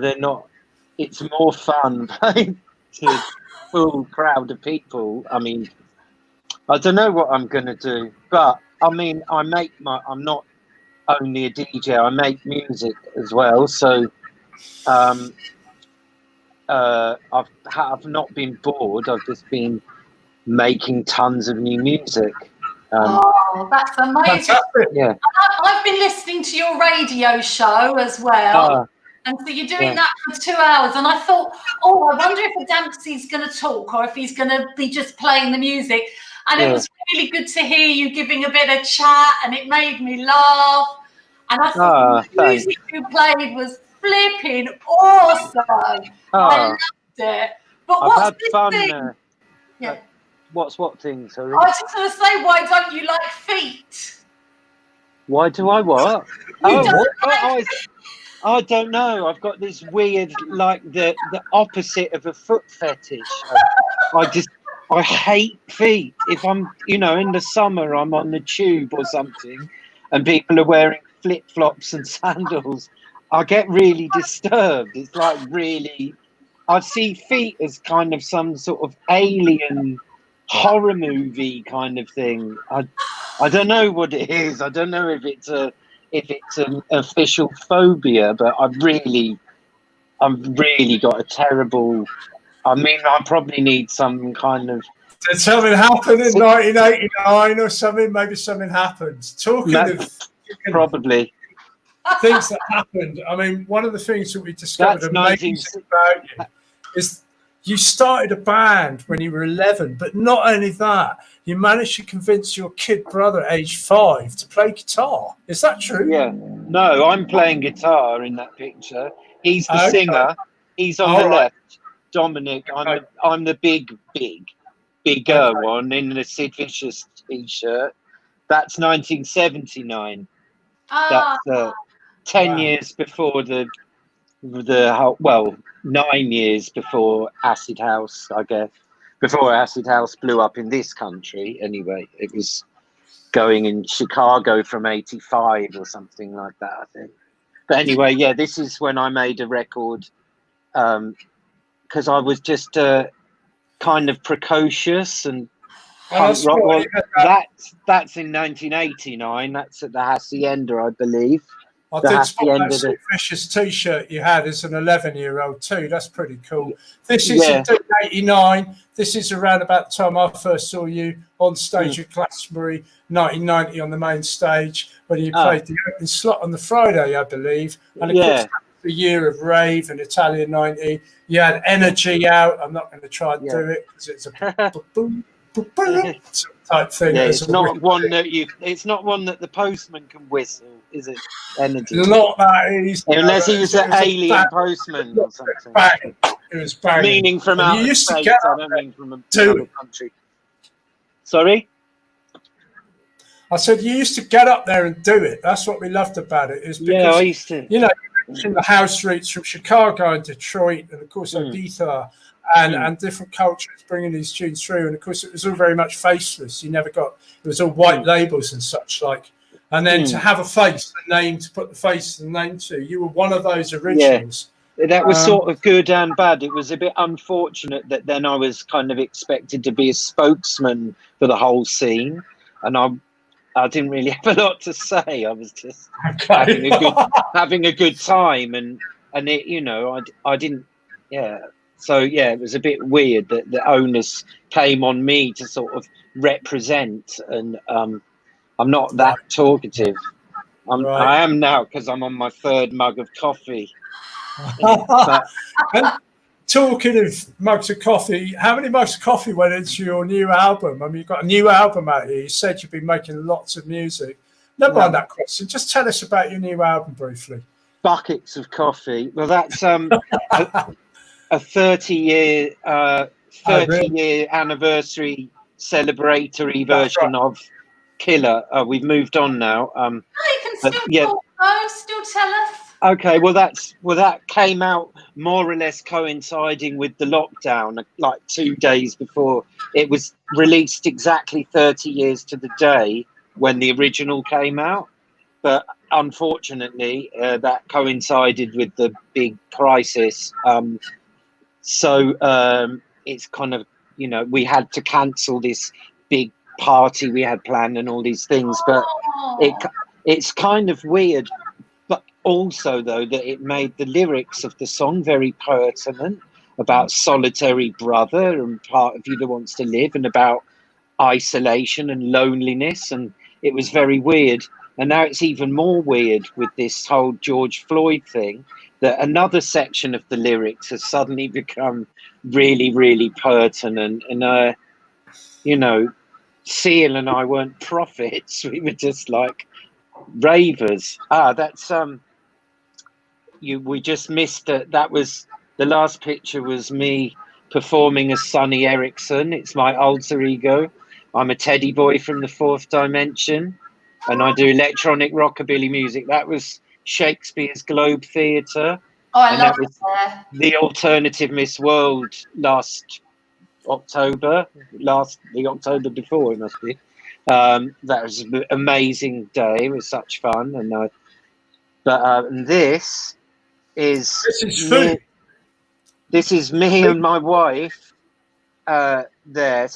they're not. It's more fun playing to a full crowd of people. I mean, I don't know what I'm going to do, but I mean, I'm not only a DJ, I make music as well. So I've not been bored. I've just been making tons of new music. That's amazing. Fantastic. Yeah. I've been listening to your radio show as well. And so you're doing that for 2 hours. And I thought, I wonder if Adamski's going to talk or if he's going to be just playing the music. And it was really good to hear you giving a bit of chat, and it made me laugh. And I thought the music you played was flipping awesome. I loved it. But what's this thing? What thing, sorry? I was just going to say, why don't you like feet? Why do I what? I don't know. I've got this weird, like the opposite of a foot fetish. I hate feet. If I'm, in the summer, I'm on the tube or something, and people are wearing flip-flops and sandals, I get really disturbed. It's like really, I see feet as kind of some sort of alien horror movie kind of thing. I don't know what it is. I don't know if it's an official phobia, but I've really got a terrible. I mean, I probably need some kind of. Did something happen in 1989 or something? Maybe something happened. Probably things that happened. I mean, one of the things that we discovered amazing about you is you started a band when you were 11, but not only that, you managed to convince your kid brother, aged 5, to play guitar. Is that true? Yeah. No, I'm playing guitar in that picture. He's the singer. He's on the left. Dominic, I'm the bigger one in the Sid Vicious t-shirt. That's 1979. That's 10 years before 9 years before Acid House, I guess. Before Acid House blew up in this country, anyway. It was going in Chicago from 85 or something like that, I think. But anyway, yeah, this is when I made a record, because I was just kind of precocious and punk rock. Well, that's in 1989. That's at the Hacienda, I believe. I did spot that Sid Vicious t-shirt you had as an 11-year-old too. That's pretty cool. This is in 89. This is around about the time I first saw you on stage at Glastonbury, 1990 on the main stage, when you played the opening slot on the Friday, I believe. And of course, that was the year of rave and Italian 90. You had Energy out. I'm not going to try and do it because it's a type thing. Yeah, it's not one that it's not one that the postman can whistle, is it? Energy. Not that easy. Unless he was an alien postman or something. Bang. It was banging. Meaning from out of space, I don't mean from another country. Sorry? I said you used to get up there and do it. That's what we loved about it. Is because, I used to. You mentioned the house routes from Chicago and Detroit, and of course Ibiza, and different cultures bringing these tunes through. And of course, it was all very much faceless. You never got, it was all white labels and such like. And then to have a face, a name to put the face and the name to, you were one of those originals. that was sort of good and bad. It was a bit unfortunate that then I was kind of expected to be a spokesman for the whole scene, and I didn't really have a lot to say. I was just having a good time, and it, you know, I didn't, yeah. So yeah, it was a bit weird that the onus came on me to sort of represent, and I'm not that talkative. I am now because I'm on my 3rd mug of coffee. And talking of mugs of coffee, how many mugs of coffee went into your new album? I mean, you've got a new album out here. You said you've been making lots of music. Never mind that question. Just tell us about your new album briefly. Buckets of coffee. Well, that's a 30-year anniversary celebratory version of Killer. We've moved on now. You can still talk, though. Still tell us. Okay, well that came out more or less coinciding with the lockdown, like 2 days before. It was released exactly 30 years to the day when the original came out, but unfortunately that coincided with the big crisis. So it's kind of, you know, we had to cancel this big party we had planned and all these things, but it's kind of weird. But also, though, that it made the lyrics of the song very pertinent about solitary brother and part of you that wants to live, and about isolation and loneliness. And it was very weird. And now it's even more weird with this whole George Floyd thing, that another section of the lyrics has suddenly become really, really pertinent. And, you know, Seal and I weren't prophets. We were just like ravers. That's we just missed it. That was the last picture, was me performing as Sonny Erickson. It's my alter ego. I'm a teddy boy from the 4th dimension, and I do electronic rockabilly music. That was Shakespeare's Globe Theatre. I love that was the Alternative Miss World last October, the October before, it must be. That was an amazing day. It was such fun. And and this is me and my wife. There,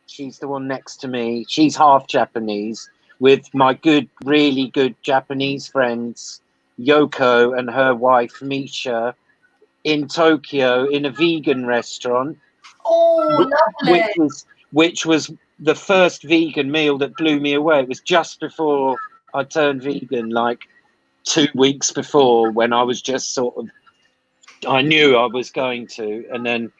she's the one next to me. She's half Japanese, with my really good Japanese friends Yoko and her wife Misha, in Tokyo in a vegan restaurant. Oh, lovely. Which was the first vegan meal that blew me away. It was just before I turned vegan, like 2 weeks before, when I was just sort of, I knew I was going to. And then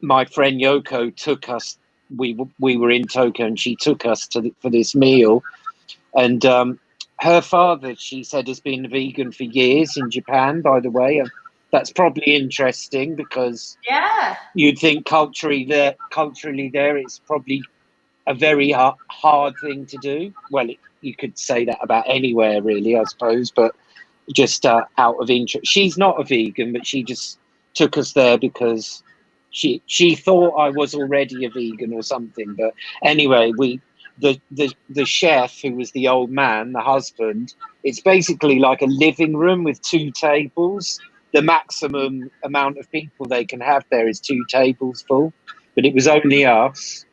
my friend Yoko took us, we were in Tokyo, and she took us for this meal. And her father, she said, has been vegan for years in Japan, by the way. That's probably interesting, because you'd think culturally there it's probably a very hard thing to do. Well, you could say that about anywhere, really, I suppose, but just out of interest. She's not a vegan, but she just took us there because she thought I was already a vegan or something. But anyway, the chef, who was the old man, the husband, it's basically like a living room with 2 tables. The maximum amount of people they can have there is 2 tables full, but it was only us.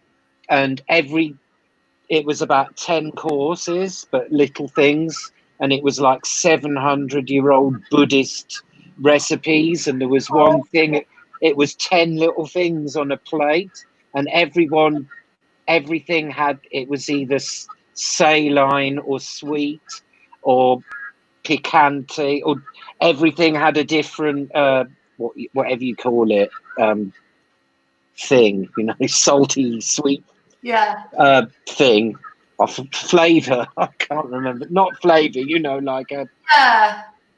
And it was about 10 courses, but little things. And it was like 700-year-old Buddhist recipes. And there was one thing, it was 10 little things on a plate. And everything had, it was either saline or sweet or picante, or everything had a different whatever you call it, thing, you know, salty, sweet thing of flavor. I can't remember. Not flavor, you know, like a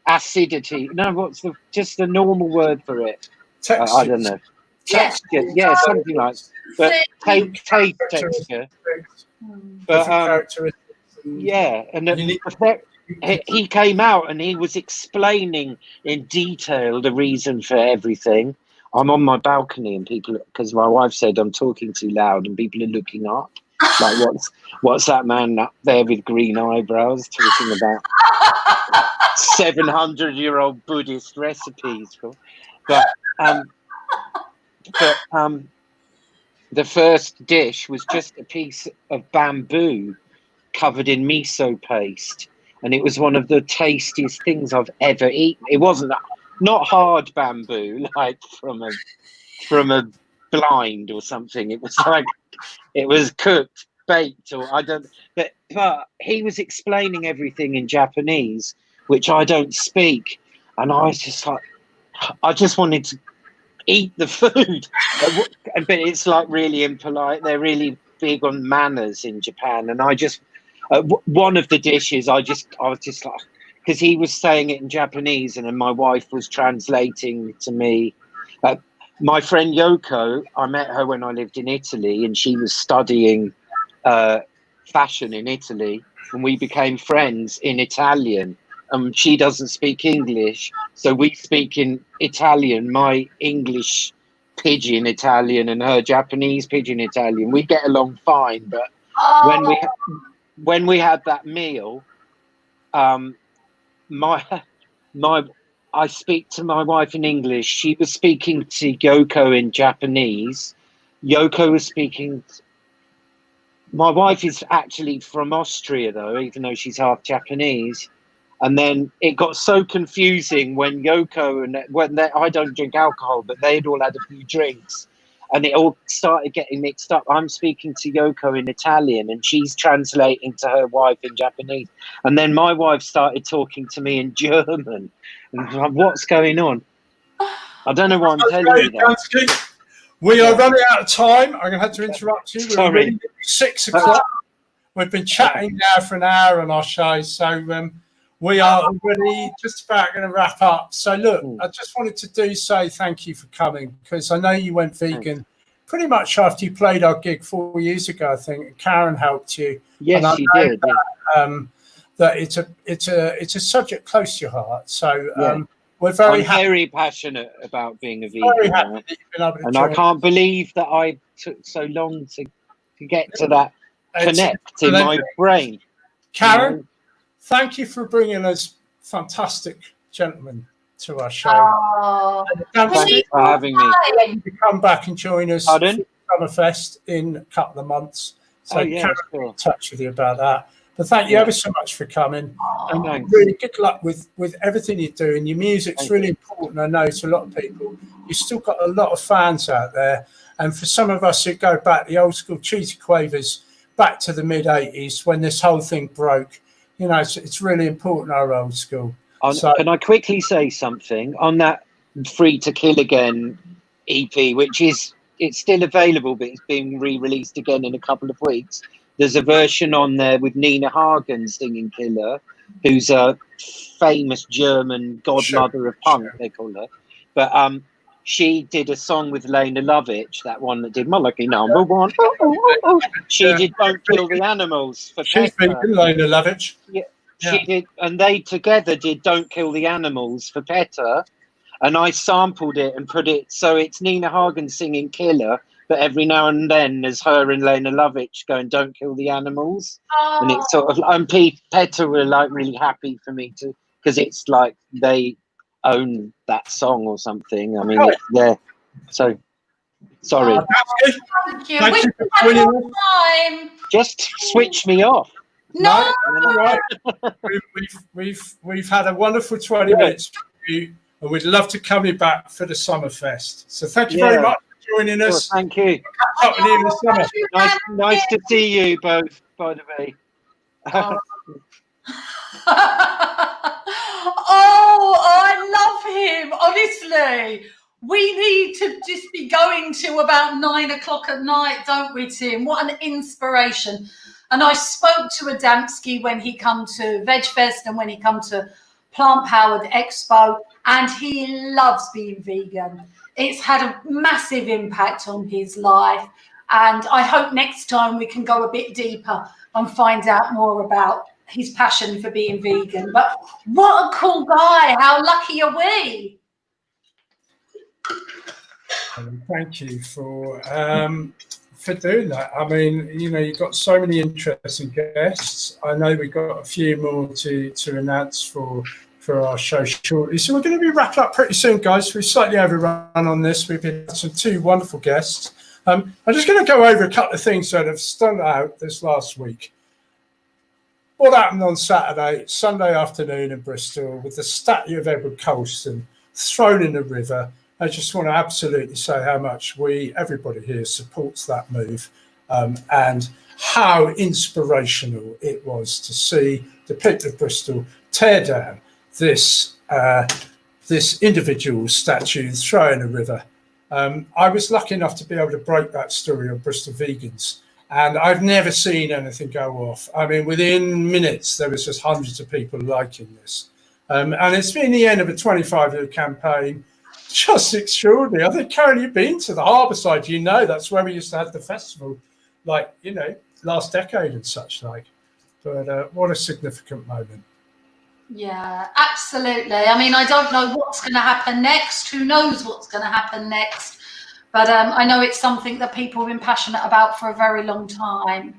acidity. No, what's just the normal word for it? I don't know. Texture, yeah, something like that. But texture. But yeah, and he came out and he was explaining in detail the reason for everything. I'm on my balcony, and people, because my wife said I'm talking too loud, and people are looking up, like, what's that man up there with green eyebrows talking about? 700-year-old Buddhist recipes. But the first dish was just a piece of bamboo covered in miso paste, and it was one of the tastiest things I've ever eaten. It wasn't not hard bamboo like from a blind or something. It was like it was cooked, baked, or I don't. But he was explaining everything in Japanese, which I don't speak, and I was just like, I just wanted to eat the food. But it's like really impolite. They're really big on manners in Japan, and I just one of the dishes I was just like, because he was saying it in Japanese and then my wife was translating to me. My friend Yoko, I met her when I lived in Italy, and she was studying fashion in Italy, and we became friends in Italian. She doesn't speak English, so we speak in Italian, my English pidgin Italian and her Japanese pidgin Italian. We get along fine, but when we had that meal, I speak to my wife in English. She was speaking to Yoko in Japanese. Yoko was speaking. My wife is actually from Austria, though, even though she's half Japanese. And then it got so confusing when Yoko I don't drink alcohol, but they'd all had a few drinks, and it all started getting mixed up. I'm speaking to Yoko in Italian, and she's translating to her wife in Japanese. And then my wife started talking to me in German. And I'm like, what's going on? I don't know why I'm telling you that. We are running out of time. I'm going to have to interrupt you. We're already 6 o'clock. We've been chatting now for an hour on our show, so we are already just about going to wrap up. So look, I just wanted to say thank you for coming, because I know you went vegan pretty much after you played our gig 4 years ago, I think, and Karin helped you. Yes, she did. That it's a subject close to your heart. So we're very happy. Very passionate about being a vegan. Very happy that you've been able to and join I can't believe that I took so long to get to that connect in my brain. Karin, thank you for bringing us fantastic gentlemen to our show. Thanks for having me. You come back and join us Pardon? for Summerfest in a couple of months. So Karin will be in touch with you about that. But thank you ever so much for coming. And really good luck with everything you're doing. Your music's really important, I know, to a lot of people. You've still got a lot of fans out there. And for some of us who go back, the old school Cheesy Quavers, back to the mid-'80s when this whole thing broke, you know, it's really important, our old school. Can I quickly say something on that Free to Kill Again EP, which it's still available, but it's being re-released again in a couple of weeks. There's a version on there with Nina Hagen singing Killer, who's a famous German godmother of punk, they call her. But she did a song with Lena Lovitch, that one that did My Lucky Number One. She did Don't Kill the Animals for She's Petter. been Lena Lovitch. She did, and they together did Don't Kill the Animals for Petter. And I sampled it and put it, so it's Nina Hagen singing Killer, but every now and then there's her and Lena Lovitch going, Don't Kill the Animals. And it's sort of, and Petter were like really happy for me to, because it's like they own that song or something. I mean, it's there. So, sorry. Thank you. Thank you for joining us. Just switch me off. No. Right. We've had a wonderful 20 minutes with you, and we'd love to come back for the Summerfest. So thank you very much for joining us. Sure, thank you. Up with you in the summer. Nice to see you both, by the way. I love him. Honestly, we need to just be going to about 9 o'clock at night, don't we, Tim? What an inspiration. And I spoke to Adamski when he come to VegFest and when he come to Plant Powered Expo, and he loves being vegan. It's had a massive impact on his life, and I hope next time we can go a bit deeper and find out more about his passion for being vegan. But what a cool guy. How lucky are we? Thank you for doing that. I mean, you know, you've got so many interesting guests. I know we've got a few more to announce for for our show shortly. So we're going to be wrapping up pretty soon, guys. We've slightly overrun on this. We've had some 2 wonderful guests. I'm just going to go over a couple of things that have stood out this last week. What happened on Sunday afternoon in Bristol with the statue of Edward Colston thrown in the river. I just want to absolutely say how much everybody here supports that move, and how inspirational it was to see the people of Bristol tear down this individual statue, throw in a river. I was lucky enough to be able to break that story on Bristol Vegans, and I've never seen anything go off. I mean, within minutes, there was just hundreds of people liking this. And it's been the end of a 25-year campaign. Just extraordinary. I think, Karin, you've been to the harbour side. You know, that's where we used to have the festival, like, you know, last decade and such like. But what a significant moment. Yeah, absolutely. I mean, I don't know what's going to happen next. Who knows what's going to happen next? But I know it's something that people have been passionate about for a very long time.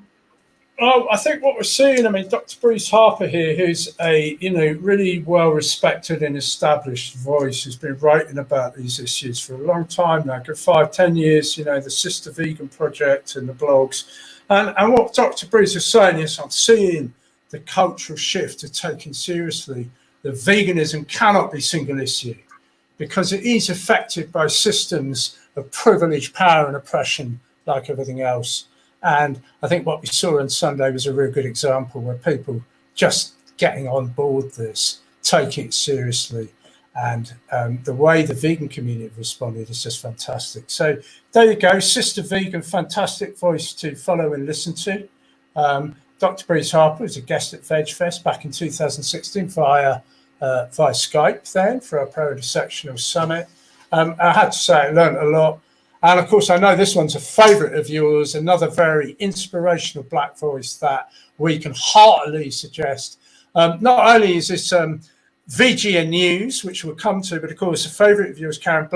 Oh, I think what we're seeing, I mean, Dr. Bruce Harper here, who's a, you know, really well-respected and established voice, who's been writing about these issues for a long time now, good 5-10 years, you know, the Sister Vegan Project and the blogs. And what Dr. Bruce is saying is, I'm seeing the cultural shift to taking seriously that veganism cannot be single issue, because it is affected by systems of privilege, power and oppression like everything else. And I think what we saw on Sunday was a real good example where people just getting on board this, taking it seriously. And the way the vegan community responded is just fantastic. So there you go, Sister Vegan, fantastic voice to follow and listen to. Dr. Bruce Harper was a guest at VegFest back in 2016 via Skype then for our pro-intersectional summit. I had to say I learned a lot. And of course, I know this one's a favourite of yours, another very inspirational black voice that we can heartily suggest. Not only is this VGN News, which we'll come to, but of course, a favourite of yours, Karin,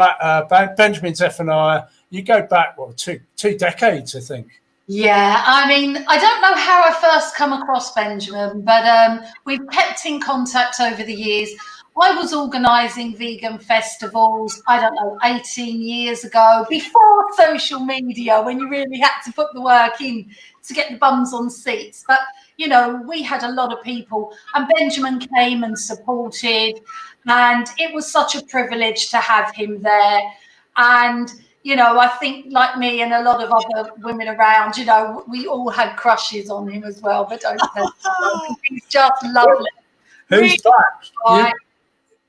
Benjamin Zephaniah. You go back, well, two decades, I think. Yeah, I mean, I don't know how I first come across Benjamin, but we've kept in contact over the years. I was organising vegan festivals, I don't know, 18 years ago, before social media, when you really had to put the work in to get the bums on seats. But, you know, we had a lot of people, and Benjamin came and supported, and it was such a privilege to have him there. And, you know, I think like me and a lot of other women around, you know, we all had crushes on him as well, but don't say he's just lovely. Who's really back?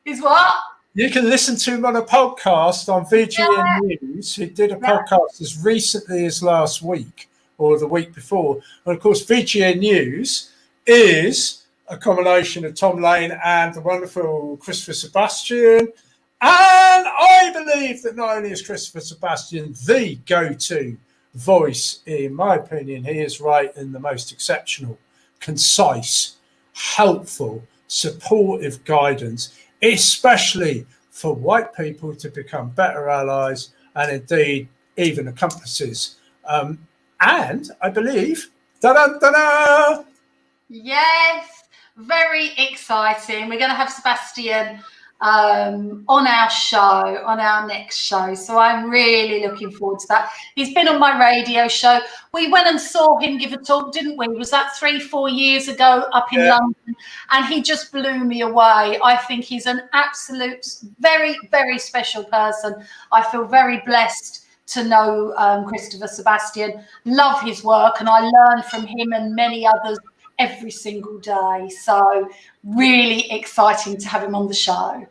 Is what? You can listen to him on a podcast on VGN News. He did a podcast as recently as last week or the week before. And of course, VGN News is a combination of Tom Lane and the wonderful Christopher Sebastian. And I believe that not only is Christopher Sebastian the go-to voice, in my opinion, he is writing the most exceptional, concise, helpful, supportive guidance, especially for white people to become better allies and indeed even accomplices. And I believe, da-da-da-da! Yes, very exciting. We're going to have Sebastian on our show, on our next show. So I'm really looking forward to that. He's been on my radio show. We went and saw him give a talk, didn't we? Was that 3-4 years ago up in London? And he just blew me away. I think he's an absolute, very, very special person. I feel very blessed to know Christopher Sebastian, love his work, and I learn from him and many others every single day. So really exciting to have him on the show.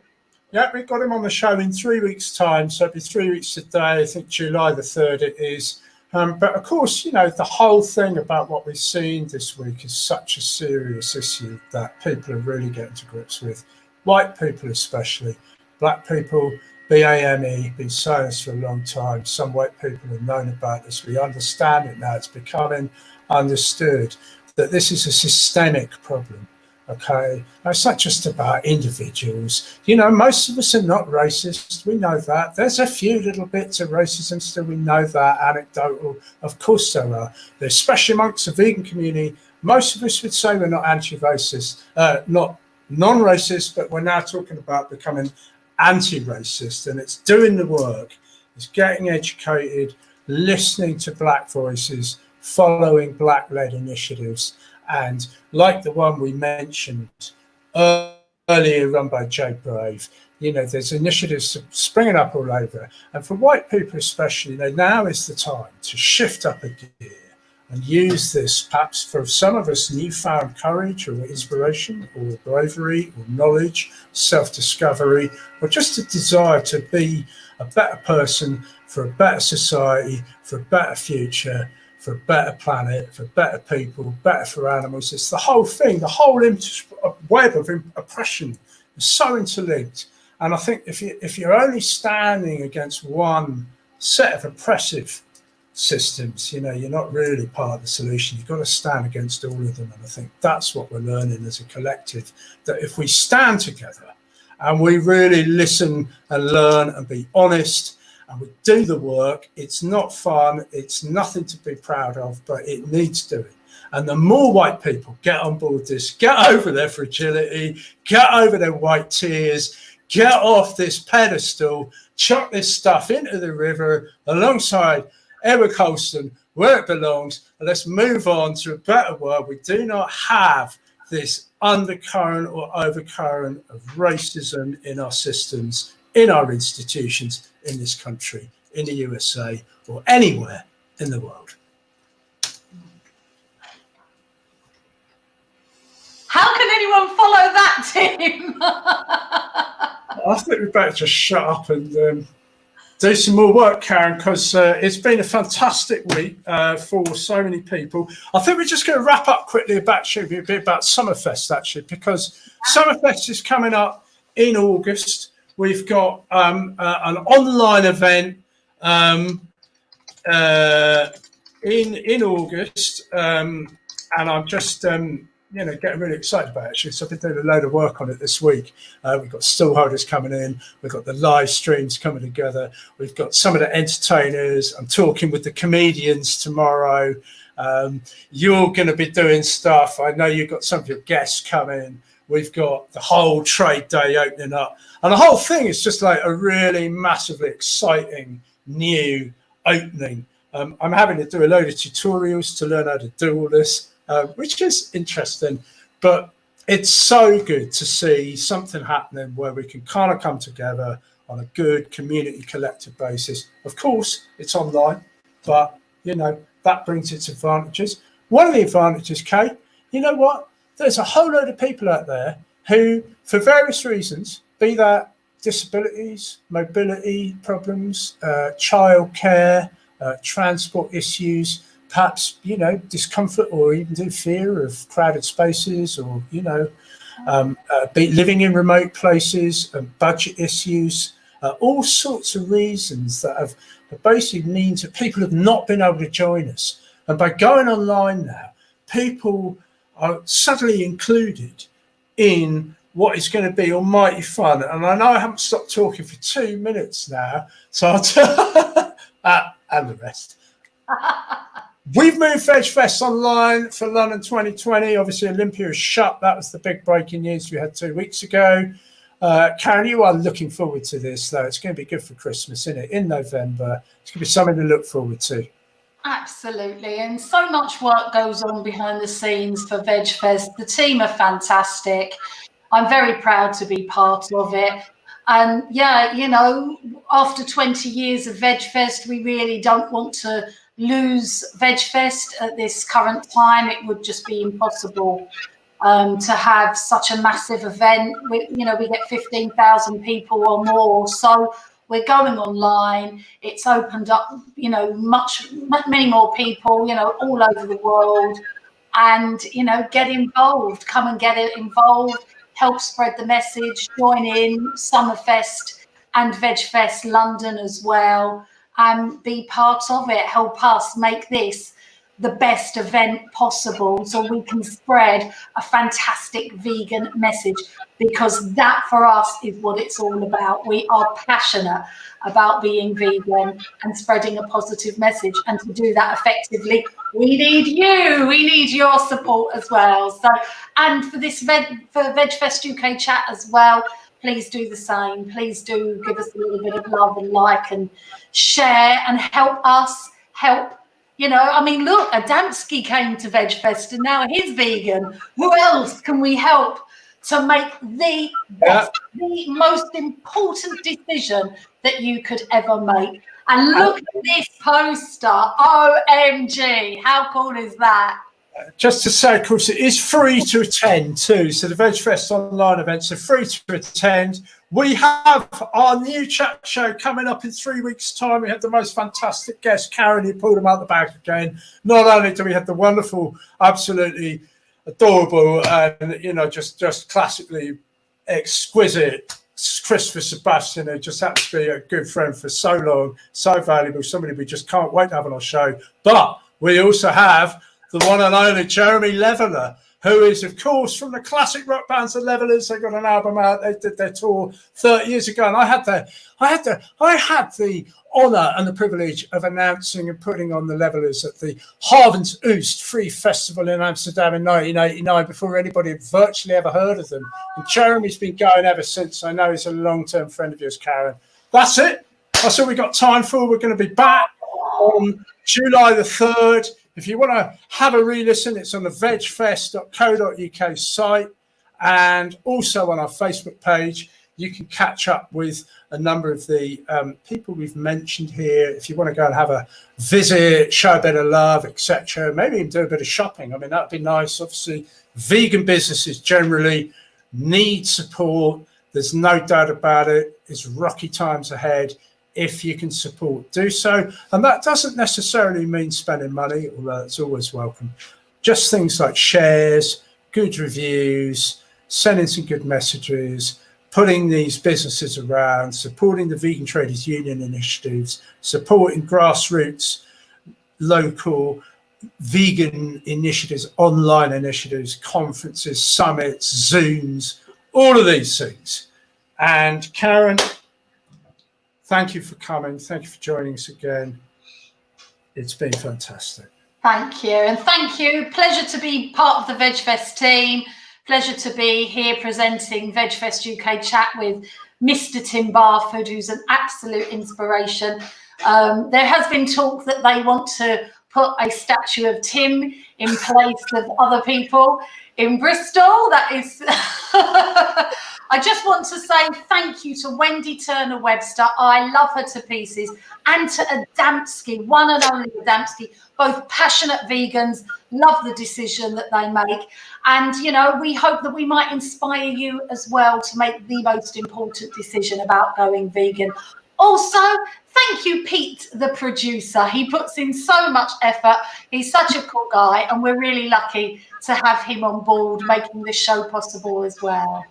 Yeah, we've got him on the show in 3 weeks' time. So it'll be 3 weeks today. I think July the 3rd it is. But of course, you know, the whole thing about what we've seen this week is such a serious issue that people are really getting to grips with. White people especially, black people, BAME, been silenced for a long time. Some white people have known about this. We understand it now. It's becoming understood that this is a systemic problem, okay? Now, it's not just about individuals. You know, most of us are not racist. We know that. There's a few little bits of racism still. We know that, anecdotal. Of course there are. Especially amongst the vegan community, most of us would say we're not anti-racist, not non-racist, but we're now talking about becoming anti-racist, and it's doing the work. It's getting educated, listening to Black voices, following Black-led initiatives, and like the one we mentioned earlier, run by Jay Brave, you know, there's initiatives springing up all over. And for white people especially, you know, now is the time to shift up a gear and use this, perhaps for some of us, newfound courage or inspiration or bravery or knowledge, self-discovery, or just a desire to be a better person for a better society, for a better future, for a better planet, for better people, better for animals. It's the whole thing, the whole web of oppression is so interlinked. And I think if you're only standing against one set of oppressive systems, you know, you're not really part of the solution. You've got to stand against all of them. And I think that's what we're learning as a collective, that if we stand together and we really listen and learn and be honest and we do the work, it's not fun, it's nothing to be proud of, but it needs doing. And the more white people get on board this, get over their fragility, get over their white tears, get off this pedestal, chuck this stuff into the river alongside Eric Holston, where it belongs, and let's move on to a better world. We do not have this undercurrent or overcurrent of racism in our systems, in our institutions, in this country, in the USA, or anywhere in the world. How can anyone follow that, Tim? I think we better just shut up and do some more work, Karin, because it's been a fantastic week for so many people. I think we're just going to wrap up quickly a bit about Summerfest, actually, because Summerfest is coming up in August. We've got an online event in August, and I'm just you know, getting really excited about it, actually. So I've been doing a load of work on it this week. We've got stallholders coming in. We've got the live streams coming together. We've got some of the entertainers. I'm talking with the comedians tomorrow. You're going to be doing stuff. I know you've got some of your guests coming. We've got the whole trade day opening up. And the whole thing is just like a really massively exciting new opening. I'm having to do a load of tutorials to learn how to do all this. Which is interesting, but it's so good to see something happening where we can kind of come together on a good community collective basis. Of course, it's online, but, you know, that brings its advantages. One of the advantages, Kate, you know what? There's a whole load of people out there who, for various reasons, be that disabilities, mobility problems, childcare, transport issues, perhaps, you know, discomfort or even fear of crowded spaces, or, you know, living in remote places, budget issues, all sorts of reasons that have basically means that people have not been able to join us. And by going online now, people are suddenly included in what is going to be almighty fun. And I know I haven't stopped talking for 2 minutes now, so I'll tell and the rest. We've moved VegFest online for London 2020. Obviously, Olympia is shut. That was the big breaking news we had 2 weeks ago. Karin, you are looking forward to this, though. It's going to be good for Christmas, isn't it? In November. It's going to be something to look forward to. Absolutely. And so much work goes on behind the scenes for VegFest. The team are fantastic. I'm very proud to be part of it. And yeah, you know, after 20 years of VegFest, we really don't want to lose VegFest at this current time. It would just be impossible to have such a massive event. We get 15,000 people or more. So we're going online. It's opened up, you know, many more people, you know, all over the world. And, you know, get involved. Come and get involved. Help spread the message. Join in Summerfest and VegFest London as well. And be part of it. Help us make this the best event possible so we can spread a fantastic vegan message, because that for us is what it's all about. We are passionate about being vegan and spreading a positive message, and to do that effectively we need you, we need your support as well. So, and for this for VegfestUK Chat as well, please do the same. Please do give us a little bit of love and like and share and help us help. You know, I mean, look, Adamski came to VegFest and now he's vegan. Who else can we help to make the best, the most important decision that you could ever make? And look at this poster. OMG, how cool is that? Just to say, of course, it is free to attend too. So the VegFest online events are free to attend. We have our new chat show coming up in 3 weeks' time. We have the most fantastic guest, Karin, who pulled them out the bag again. Not only do we have the wonderful, absolutely adorable, and just classically exquisite Christopher Sebastian, who just happens to be a good friend for so long, so valuable, somebody we just can't wait to have on our show. But we also have the one and only Jeremy Leveler, who is, of course, from the classic rock bands, the Levelers. They got an album out. They did their tour 30 years ago, and I had the honour and the privilege of announcing and putting on the Levelers at the Havens Oost Free Festival in Amsterdam in 1989, before anybody had virtually ever heard of them. And Jeremy's been going ever since. I know he's a long-term friend of yours, Karin. That's it. That's all we got time for. We're going to be back on July the 3rd. If you want to have a re-listen, it's on the VegfestUK site, and also on our Facebook page. You can catch up with a number of the people we've mentioned here. If you want to go and have a visit, show a bit of love, etc., maybe even do a bit of shopping. I mean, that'd be nice. Obviously, vegan businesses generally need support. There's no doubt about it. It's rocky times ahead. If you can support, do so. And that doesn't necessarily mean spending money, although it's always welcome. Just things like shares, good reviews, sending some good messages, putting these businesses around, supporting the Vegan Traders Union initiatives, supporting grassroots, local vegan initiatives, online initiatives, conferences, summits, Zooms, all of these things. And Karin, thank you for coming. Thank you for joining us again. It's been fantastic. Thank you. And thank you. Pleasure to be part of the VegFest team. Pleasure to be here presenting VegfestUK Chat with Mr. Tim Barford, who's an absolute inspiration. There has been talk that they want to put a statue of Tim in place of other people in Bristol. That is... I just want to say thank you to Wendy Turner Webster. I love her to pieces. And to Adamski, one and only Adamski, both passionate vegans, love the decision that they make. And, you know, we hope that we might inspire you as well to make the most important decision about going vegan. Also, thank you, Pete, the producer. He puts in so much effort. He's such a cool guy, and we're really lucky to have him on board making this show possible as well.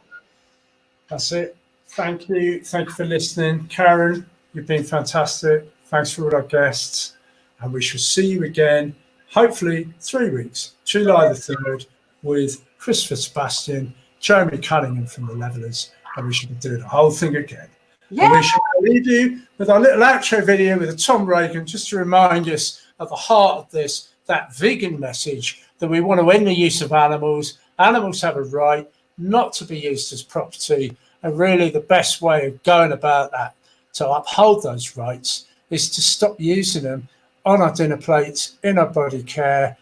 That's it. Thank you. Thank you for listening. Karin, you've been fantastic. Thanks for all our guests. And we shall see you again, hopefully 3 weeks, July the 3rd, with Christopher Sebastian, Jeremy Cunningham from the Levelers, and we should be doing the whole thing again. Yeah. And we shall leave you with our little outro video with a Tom Reagan, just to remind us of the heart of this, that vegan message that we want to end the use of animals. Animals have a right not to be used as property, and really the best way of going about that, to uphold those rights, is to stop using them on our dinner plates, in our body care,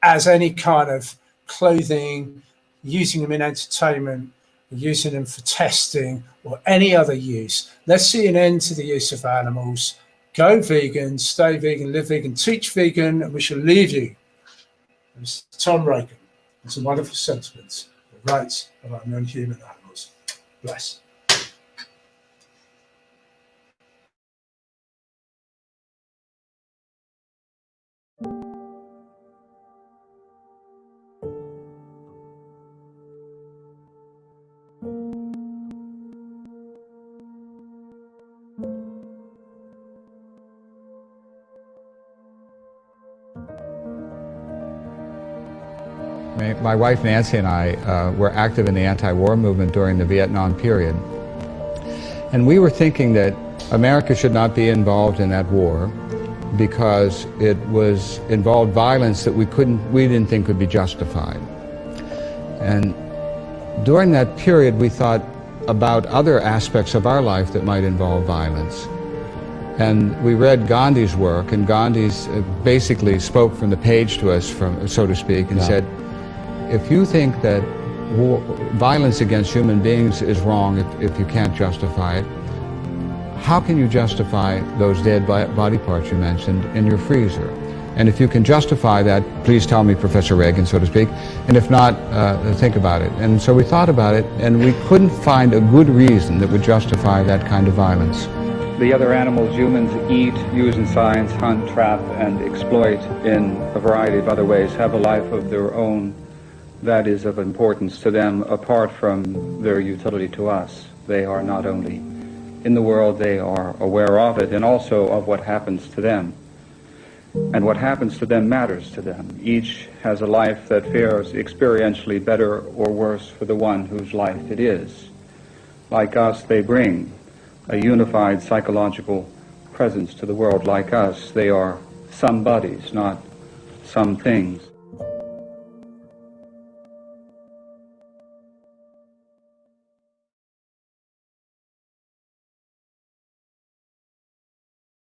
as any kind of clothing, using them in entertainment, using them for testing, or any other use. Let's see an end to the use of animals. Go vegan, stay vegan, live vegan, teach vegan, and we shall leave you with Mr. Tom Reagan and some wonderful sentiments. Rights of our non-human animals. Bless. my wife Nancy and I were active in the anti-war movement during the Vietnam period. And we were thinking that America should not be involved in that war because it involved violence that we didn't think could be justified. And during that period we thought about other aspects of our life that might involve violence. And we read Gandhi's work, and Gandhi's basically spoke from the page to us, so to speak, and said, if you think that violence against human beings is wrong if you can't justify it, how can you justify those dead body parts you mentioned in your freezer? And if you can justify that, please tell me, Professor Reagan, so to speak, and if not, think about it. And so we thought about it, and we couldn't find a good reason that would justify that kind of violence. The other animals humans eat, use in science, hunt, trap, and exploit in a variety of other ways have a life of their own that is of importance to them apart from their utility to us. They are not only in the world, they are aware of it and also of what happens to them. And what happens to them matters to them. Each has a life that fares experientially better or worse for the one whose life it is. Like us, they bring a unified psychological presence to the world. Like us, they are some bodies, not some things.